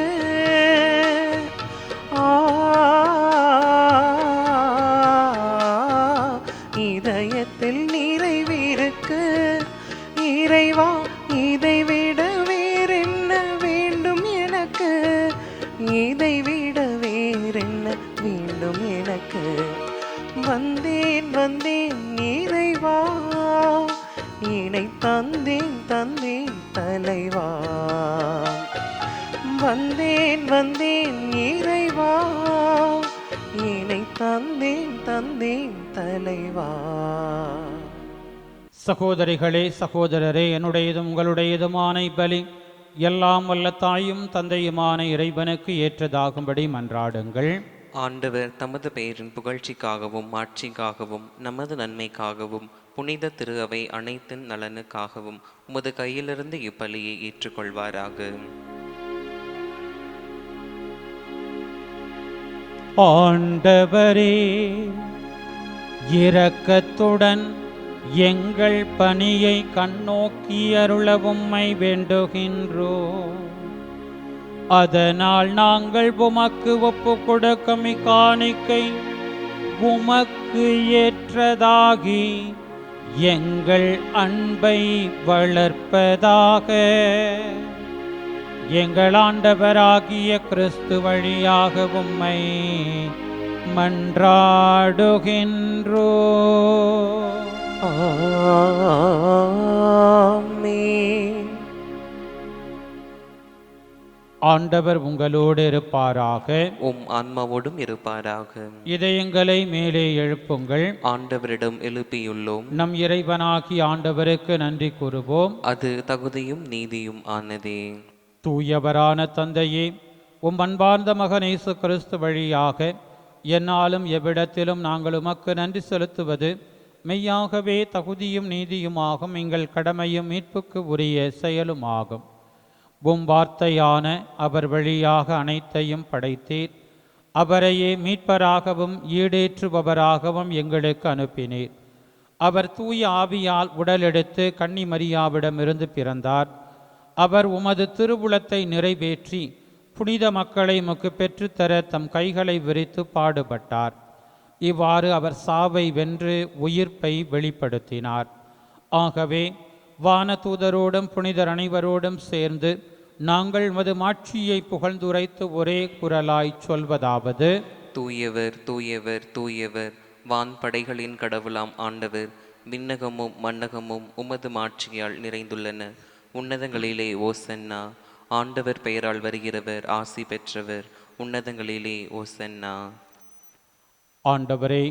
இதயத்தில் நிறைவிருக்க இறைவா இதைவிட வேறென்ன வேண்டும் எனக்கு இதைவிட வேறென்ன வேண்டும் எனக்கு வந்தேன் வந்தேன் இறைவா இணை தந்தேன் தந்தேன் தலைவா வந்தேன் வந்தேன் இறைவா இணை தந்தேன் தந்தேன் தலைவா. சகோதரிகளே சகோதரரே, என்னுடையதும் உங்களுடையதுமான பலி எல்லாம் வல்ல தாயும் தந்தையுமான இறைவனுக்கு ஏற்றதாகும்படி மன்றாடுங்கள். ஆண்டவர் தமது பெயரின் புகழ்ச்சிக்காகவும் மாட்சிக்காகவும் நமது நன்மைக்காகவும் புனித திரு அவை அனைத்தின் நலனுக்காகவும் உமது கையிலிருந்து இப்பலியை ஏற்றுக்கொள்வாராக. ஆண்டவரே, இரக்கத்துடன் எங்கள் பணியை கண்ணோக்கி அருள உம்மை வேண்டுகின்றோம். அதனால் நாங்கள் உமக்கு ஒப்பு கொடுக்கும் இக்காணிக்கை உமக்கு ஏற்றதாகி எங்கள் அன்பை வளர்ப்பதாக. எங்கள் ஆண்டவராகிய கிறிஸ்து வழியாக உம்மை மன்றாடுகின்றோம். ஆமென். ஆண்டவர் உங்களோடு இருப்பாராக. உம் ஆன்மாவோடும் இருப்பாராக. இதயங்களை மேலே எழுப்புங்கள். ஆண்டவரிடம் எழுப்பியுள்ளோம். நம் இறைவனாகி ஆண்டவருக்கு நன்றி கூறுவோம். அது தகுதியும் நீதியும் ஆனதே. தூயவரான தந்தையே, உம் அன்பார்ந்த மகன் இயேசு கிறிஸ்து வழியாக என்னாலும் எவ்விடத்திலும் நாங்கள் உமக்கு நன்றி செலுத்துவது மெய்யாகவே தகுதியும் நீதியுமாகும். எங்கள் கடமையும் மீட்புக்கு உரிய செயலுமாகும். உம் வார்த்தையான அவர் வழியாக அனைத்தையும் படைத்தீர். அவரையே மீட்பராகவும் ஈடேற்றுபவராகவும் எங்களுக்கு அனுப்பினீர். அவர் தூய ஆவியால் உடலெடுத்து கன்னி மரியாவிடமிருந்து பிறந்தார். அவர் உமது திருவுளத்தை நிறைவேற்றி புனித மக்களை உமக்கு பெற்றுத்தர தம் கைகளை விரித்து பாடுபட்டார். இவ்வாறு அவர் சாவை வென்று உயிர்ப்பை வெளிப்படுத்தினார். ஆகவே வானதூதரோடும் புனிதர் அனைவரோடும் சேர்ந்து நாங்கள் மது மாட்சியை புகழ்ந்துரைத்து ஒரே குரலாய் சொல்வதாவது: தூயவர் தூயவர் தூயவர், வான்படைகளின் கடவுளாம் ஆண்டவர். விண்ணகமும் மண்ணகமும் உமது மாட்சியால் நிறைந்துள்ளன. உன்னதங்களிலே ஓசன்னா. ஆண்டவர் பெயரால் வருகிறவர் ஆசி பெற்றவர். உன்னதங்களிலே ஓசன்னா. ஆண்டவரே,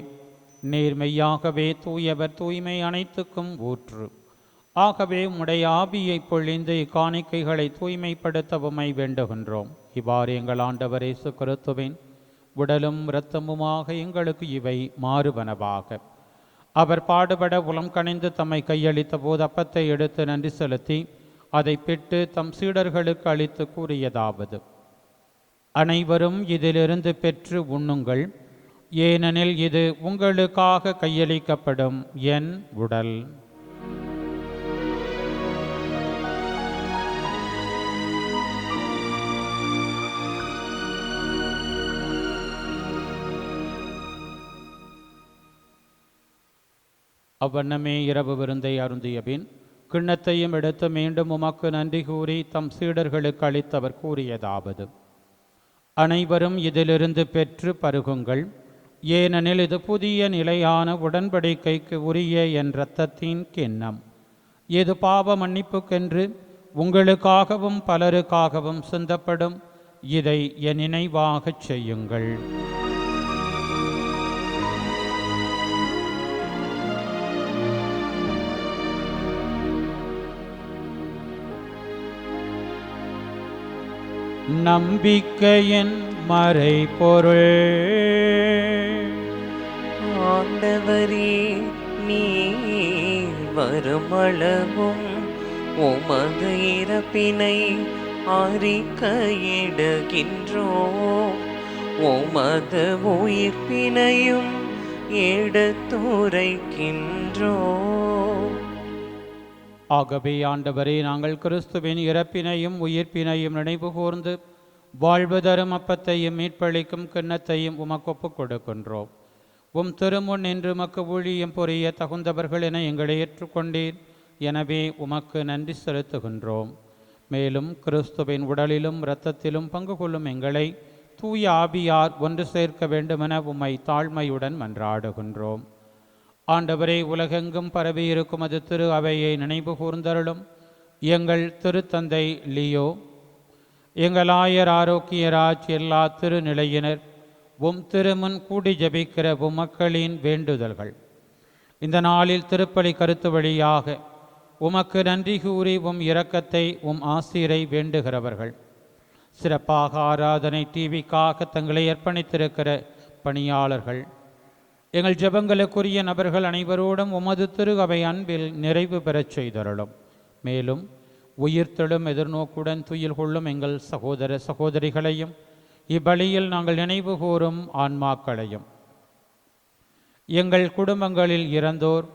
நேர்மையாகவே தூயவர், தூய்மை அனைத்துக்கும் ஊற்று. ஆகவே உம்முடைய ஆவியை பொழிந்து இக்காணிக்கைகளை தூய்மைப்படுத்த உம்மை வேண்டுகின்றோம். இவ்வாறு எங்கள் ஆண்டவர் இயேசு கிறிஸ்துவின் உடலும் இரத்தமுமாக எங்களுக்கு இவை மாறுவனவாக. அவர் பாடுபட உளம் கனிந்து தம்மை கையளித்த போது அப்பத்தை எடுத்து நன்றி செலுத்தி அதை பிட்டு தம் சீடர்களுக்கு அளித்து கூறியதாவது: அனைவரும் இதிலிருந்து பெற்று உண்ணுங்கள், ஏனெனில் இது உங்களுக்காக கையளிக்கப்படும் என் உடல். அவ்வண்ணமே இரவு விருந்தை அருந்திய பின் கிண்ணத்தையும் எடுத்து மீண்டும் உமக்கு நன்றி கூறி தம் சீடர்களுக்கு அளித்தவர் கூறியதாவது: அனைவரும் இதிலிருந்து பெற்று பருகுங்கள், ஏனெனில் இது புதிய நிலையான உடன்படிக்கைக்கு உரிய என் இரத்தத்தின் கிண்ணம். இது பாவ மன்னிப்புக்கென்று உங்களுக்காகவும் பலருக்காகவும் சிந்தப்படும். இதை என் நினைவாகச் செய்யுங்கள். நம்பிக்கையின் மறைபொருள். ஆண்டவரே, நீர் வருமளவும் உமது இறப்பினை அறிக்கையிடுகின்றோம். உமது உயிர்ப்பினையும் எடுத்துரைக்கின்றோம். ஆகவே ஆண்டவரே, நாங்கள் கிறிஸ்துவின் இறப்பினையும் உயிர்ப்பினையும் நினைவு கூர்ந்து வாழ்வு தரும் அப்பத்தையும் மீட்பளிக்கும் கிண்ணத்தையும் உமக்கு ஒப்புக் கொடுக்கின்றோம். உம் திருமுன் நின்று உமக்கு ஊழியம் புரிய தகுந்தவர்கள் என எங்களை ஏற்றுக்கொண்டீர். எனவே உமக்கு நன்றி செலுத்துகின்றோம். மேலும் கிறிஸ்துவின் உடலிலும் இரத்தத்திலும் பங்கு கொள்ளும் எங்களை தூய ஆவியார் ஒன்று சேர்க்க வேண்டுமென உம்மை தாழ்மையுடன் மன்றாடுகின்றோம். ஆண்டவரே, உலகெங்கும் பரவியிருக்கும் அது திரு அவையை நினைவு கூர்ந்தருளும். எங்கள் திருத்தந்தை லியோ, எங்கள் ஆயர் ஆரோக்கியராஜ், எல்லா திருநிலையினர், உம் திருமுன் கூடி ஜபிக்கிற உம்மக்களின் வேண்டுதல்கள் இந்த நாளில் திருப்பலி கருத்து வழியாக உமக்கு நன்றி கூறி உம் இரக்கத்தை உம் ஆசீரை வேண்டுகிறவர்கள், சிறப்பாக ஆராதனை டிவிக்காக தங்களை அர்ப்பணித்திருக்கிற பணியாளர்கள், எங்கள் ஜெபங்களுக்குரிய நபர்கள் அனைவரோடும் உமது திரு அவை அன்பில் நிறைவு பெறச் செய்தருளும். மேலும் உயிர்த்தெழும் எதிர்நோக்குடன் துயில் கொள்ளும் எங்கள் சகோதர சகோதரிகளையும் இப்பலியில் நாங்கள் நினைவு கூறும் ஆன்மாக்களையும், எங்கள் குடும்பங்களில் இறந்தோர்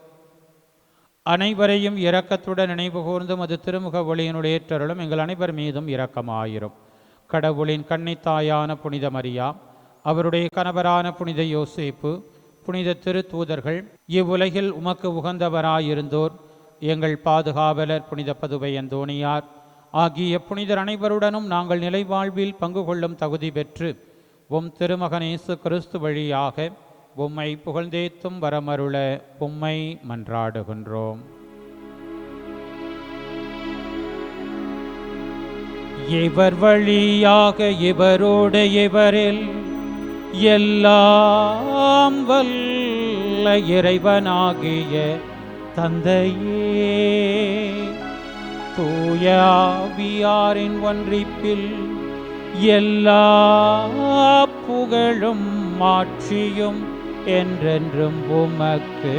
அனைவரையும் இரக்கத்துடன் நினைவு கூர்ந்தும் அது திருமுக ஒளியினுடைய ஏற்றருளும் எங்கள் அனைவர் மீதும் இரக்கமாயிரும். கடவுளின் கன்னித்தாயான புனித மரியா, அவருடைய கணவரான புனித யோசேப்பு, புனித திருத்தூதர்கள், இவ்வுலகில் உமக்கு உகந்தவராயிருந்தோர், எங்கள் பாதுகாவலர் புனித பதுவை அந்தோணியார் ஆகிய புனிதர் அனைவருடனும் நாங்கள் நிலைவாழ்வில் பங்கு கொள்ளும் தகுதி பெற்று உம் திருமகன் இயேசு கிறிஸ்து வழியாக உம்மை புகழ்ந்தேத்தும் வரமருள உம்மை மன்றாடுகின்றோம். இவர் வழியாக இவரோடு இவரில் எல்லாம் வல்ல இறைவனாகிய தந்தையே, தூய ஆவியாரின் ஒன்றிப்பில் எல்லா புகழும் மாட்சியும் என்றென்றும் உமக்கு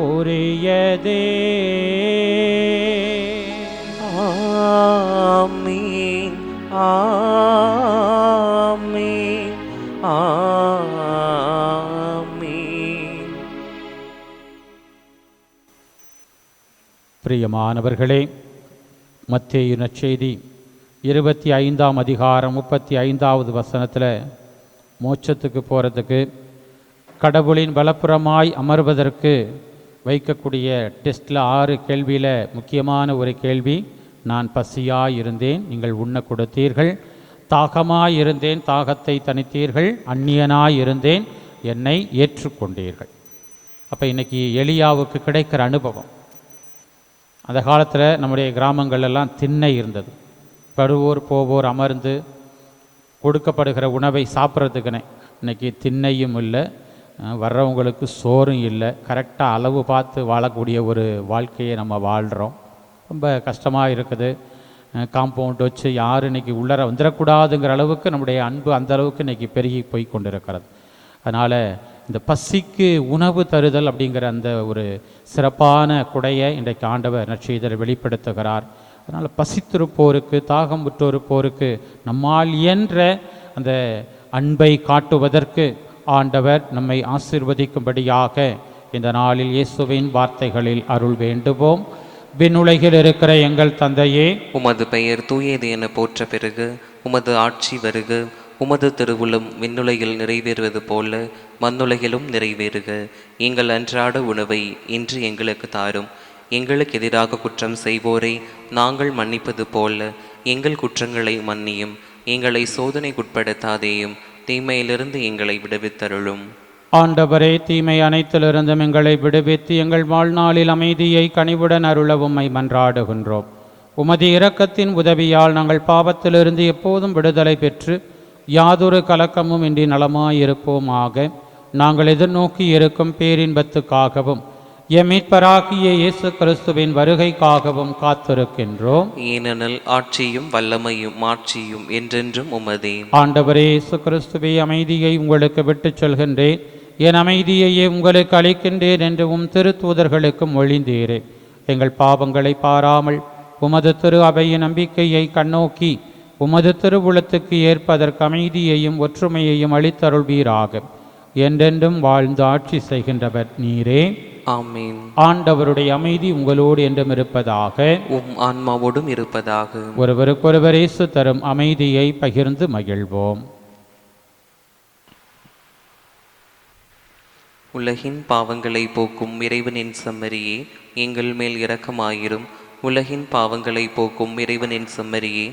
உரியதே. ஆமீன், ஆமீன், ஆமீன். பிரியமானவர்களே, மத்தேயு நற்செய்தி 25ஆம் அதிகாரம் 35வது வசனத்தில் மோட்சத்துக்கு போகிறதுக்கு கடவுளின் வலப்புறமாய் அமர்வதற்கு வைக்கக்கூடிய டெஸ்ட்டில் 6 கேள்வியில் முக்கியமான ஒரு கேள்வி, நான் பசியாய் இருந்தேன், நீங்கள் உண்ண கொடுத்தீர்கள், தாகமாய் இருந்தேன், தாகத்தை தணித்தீர்கள், அந்நியனாய் இருந்தேன், என்னை ஏற்றுக்கொண்டீர்கள். அப்போ இன்றைக்கி எலியாவுக்கு கிடைக்கிற அனுபவம், அந்த காலத்தில் நம்முடைய கிராமங்களெல்லாம் திண்ணை இருந்தது. வருவோர் போவோர் அமர்ந்து கொடுக்கப்படுகிற உணவை சாப்பிட்றதுக்குனே. இன்றைக்கி திண்ணையும் இல்லை, வர்றவங்களுக்கு சோறும் இல்லை, கரெக்டாக அளவு பார்த்து வாழக்கூடிய ஒரு வாழ்க்கையை நம்ம வாழ்கிறோம். ரொம்ப கஷ்டமாக இருக்குது. காம்பவுண்ட் வச்சு யாரும் இன்றைக்கி உள்ளர வந்துடக்கூடாதுங்கிற அளவுக்கு நம்முடைய அன்பு அந்த அளவுக்கு இன்றைக்கி பெருகி போய் கொண்டிருக்கிறது. அதனால் இந்த பசிக்கு உணவு தருதல் அப்படிங்கிற அந்த ஒரு சிறப்பான குடையை இன்றைக்கு ஆண்டவர் நற்செய்தியில் வெளிப்படுத்துகிறார். அதனால் பசித்திருப்போருக்கு, தாகம் விட்டோருப்போருக்கு நம்மால் இயன்ற அந்த அன்பை காட்டுவதற்கு ஆண்டவர் நம்மை ஆசீர்வதிக்கும்படியாக இந்த நாளில் இயேசுவின் வார்த்தைகளில் அருள் வேண்டுவோம். விண்ணுலகில் இருக்கிற எங்கள் தந்தையே, உமது பெயர் தூயது என போற்ற பெருக, உமது ஆட்சி வருக, உமது திருவுளம் விண்ணுலகில் நிறைவேறுவது போல மண்ணுலகிலும் நிறைவேறுக. எங்கள் அன்றாட உணவை இன்று எங்களுக்கு தாரும். எங்களுக்கு எதிராக குற்றம் செய்வோரை நாங்கள் மன்னிப்பது போல எங்கள் குற்றங்களை மன்னியும். எங்களை சோதனைக்குட்படுத்தாதேயும், தீமையிலிருந்து எங்களை விடுவித்தருளும். ஆண்டவரே, தீமை அனைத்திலிருந்தும் எங்களை விடுவித்து எங்கள் வாழ்நாளில் அமைதியை கனிவுடன் அருள உம்மை மன்றாடுகின்றோம். உமது இரக்கத்தின் உதவியால் நாங்கள் பாவத்திலிருந்து எப்போதும் விடுதலை பெற்று யாதொரு கலக்கமும் இன்றி நலமாயிருப்போமாக. நாங்கள் எதிர்நோக்கி இருக்கும் பேரின்பத்துக்காகவும் எம் மீட்பராகிய இயேசு கிறிஸ்துவின் வருகைக்காகவும் காத்திருக்கின்றோம். ஏனெனில் ஆட்சியும் வல்லமையும் மாட்சியும் என்றென்றும் உமதே. ஆண்டவரே இயேசு கிறிஸ்துவே, அமைதியை உங்களுக்கு விட்டுச் செல்கின்றேன், என் அமைதியையே உங்களுக்கு அளிக்கின்றேன் என்று திருத்தூதர்களுக்கும் மொழிந்தீரே. எங்கள் பாவங்களை பாராமல் உமது திரு அவையின் நம்பிக்கையை கண்ணோக்கி உமது திருவுளத்துக்கு ஏற்பதற்கு அமைதியையும் ஒற்றுமையையும் அளித்தருள்வீராக. என்றென்றும் வாழ்ந்து ஆட்சி செய்கின்றவர் நீரே. ஆமென். ஆண்டவருடைய அமைதி உங்களோடு என்றும் இருப்பதாக. உம் ஆன்மாவோடும் இருப்பதாக. ஒருவருக்கொருவர் இயேசு தரும் அமைதியை பகிர்ந்து மகிழ்வோம். உலகின் பாவங்களை போக்கும் இறைவனின் செம்மறியே, எங்கள் மேல் இரக்கமாயிரும். உலகின் பாவங்களை போக்கும் இறைவனின் செம்மறியே,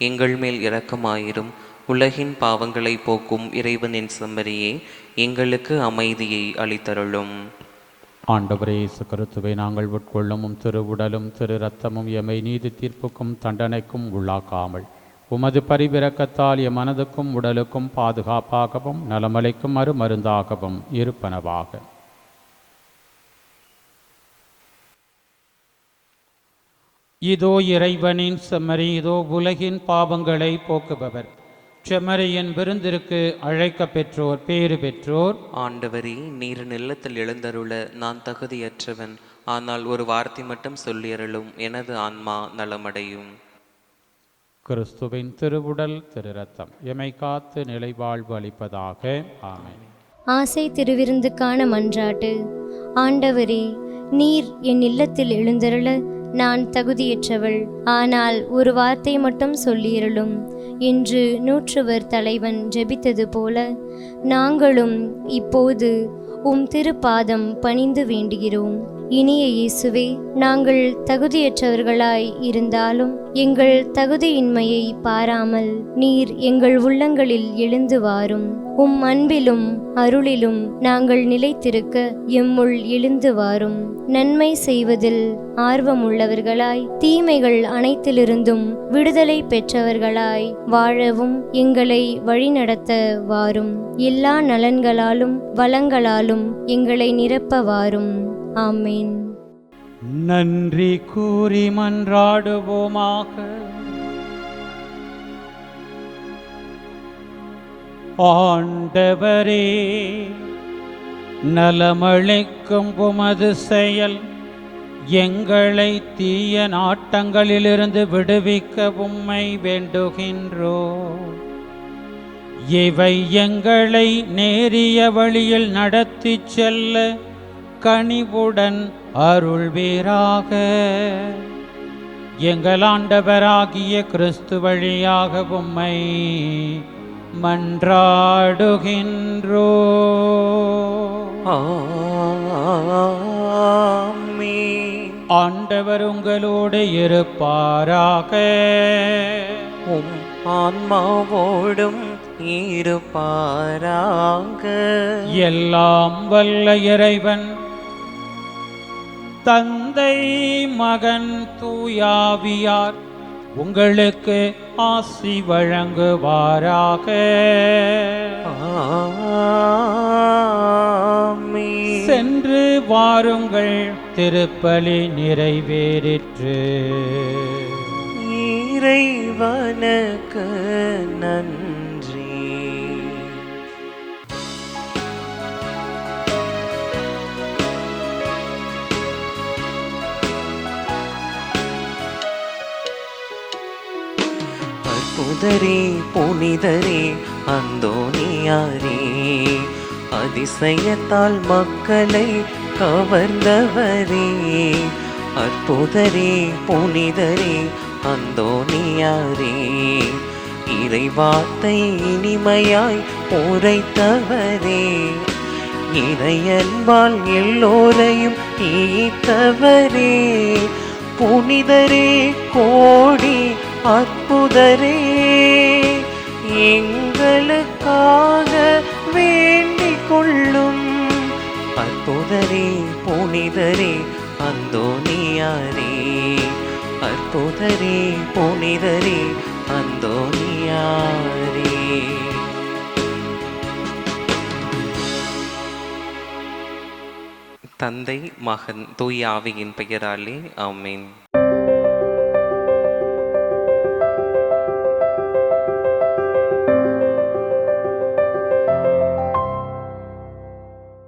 எங்கள் மேல் இரக்கமாயிரும். உலகின் பாவங்களை போக்கும் இறைவனின் செம்மறியே, எங்களுக்கு அமைதியை அளித்தருளும். ஆண்டவரே இயேசு கிறிஸ்துவை நாங்கள் உட்கொள்ளும் திரு உடலும் திரு இரத்தமும் எமை நீதி தீர்ப்புக்கும் தண்டனைக்கும் உள்ளாக்காமல் உமது பரிவிரக்கத்தால் எம் மனதுக்கும் உடலுக்கும் பாதுகாப்பாகவும் நலமளிக்கும் மருந்தாகவும் இருப்பனவாக. இதோ இறைவனின் செம்மறி, இதோ உலகின் பாவங்களை போக்குபவர். செம்மறியின் விருந்திற்கு அழைக்க பெற்றோர் பேறு பெற்றோர். ஆண்டவரே, நீர் நிலத்தில் எழுந்தருள நான் தகுதியற்றவன். ஆனால் ஒரு வார்த்தை மட்டும் சொல்லியருளும், எனது ஆன்மா நலமடையும். கிறிஸ்துவின் திருவுடல் திரு இரத்தம் எமை காத்து நிலை வாழ்வு அளிப்பதாக. ஆமென். ஆசை திருவிருந்துக்கான மன்றாட்டு. ஆண்டவரே, நீர் என் இல்லத்தில் எழுந்தருள நான் தகுதியற்றவள். ஆனால் ஒரு வார்த்தை மட்டும் சொல்லியருளும் என்று நூற்றுவர் தலைவன் ஜெபித்தது போல நாங்களும் இப்போது உம் திருப்பாதம் பணிந்து வேண்டுகிறோம். இனிய இயேசுவே, நாங்கள் தகுதியற்றவர்களாய் இருந்தாலும் எங்கள் தகுதியின்மையை பாராமல் நீர் எங்கள் உள்ளங்களில் எழுந்து வாரும். உம் அன்பிலும் அருளிலும் நாங்கள் நிலைத்திருக்க எம்முள் எழுந்து வாரும். நன்மை செய்வதில் ஆர்வமுள்ளவர்களாய் தீமைகள் அனைத்திலிருந்தும் விடுதலை பெற்றவர்களாய் வாழவும் எங்களை வழிநடத்த வாரும். எல்லா நலன்களாலும் வளங்களாலும் எங்களை நிரப்ப வாரும். ஆமென். நன்றி கூறி மன்றாடுவோமாக. ஆண்டவரே, நலமளிக்கும் உமது செயல் எங்களை தீய நாட்டங்களிலிருந்து விடுவிக்க உம்மை வேண்டுகின்றோம். இவை எங்களை நேரிய வழியில் நடத்தி செல்ல கனிவுடன் அருள்வீராக. எங்கள் ஆண்டவராகிய கிறிஸ்து வழியாக உம்மை மன்றாடுகின்றோ. ஆண்டவர் உங்களோடு இருப்பாராக. உம் ஆன்மாவோடும் இருப்பாராக. எல்லாம் வல்ல இறைவன் தந்தை மகன் தூயாவியார் உங்களுக்கு ஆசி வழங்குவாராக. சென்று வாருங்கள், திருப்பலி நிறைவேறிற்று. இறைவனுக்கு நன்றி. அற்புதரே, புனிதரே, அந்தோனியாரே, அதிசயத்தால் மக்களை கவர்ந்தவரே. அற்புதரே, புனிதரே, அந்தோனியாரே, இறைவார்த்தை இனிமையாய் உரைத்தவரே. இறையன்பால் எல்லோரையும் ஈர்த்தவரே. புனிதரே, கோடி அற்புதரே, எங்களுக்காக வேண்டிக் கொள்ளும். அற்புதரே, புனிதரே, அந்தோனியாரே, அற்புதரே, புனிதரே, அந்தோனியாரே. தந்தை, மகன், தூய ஆவியின் பெயராலே ஆமென்.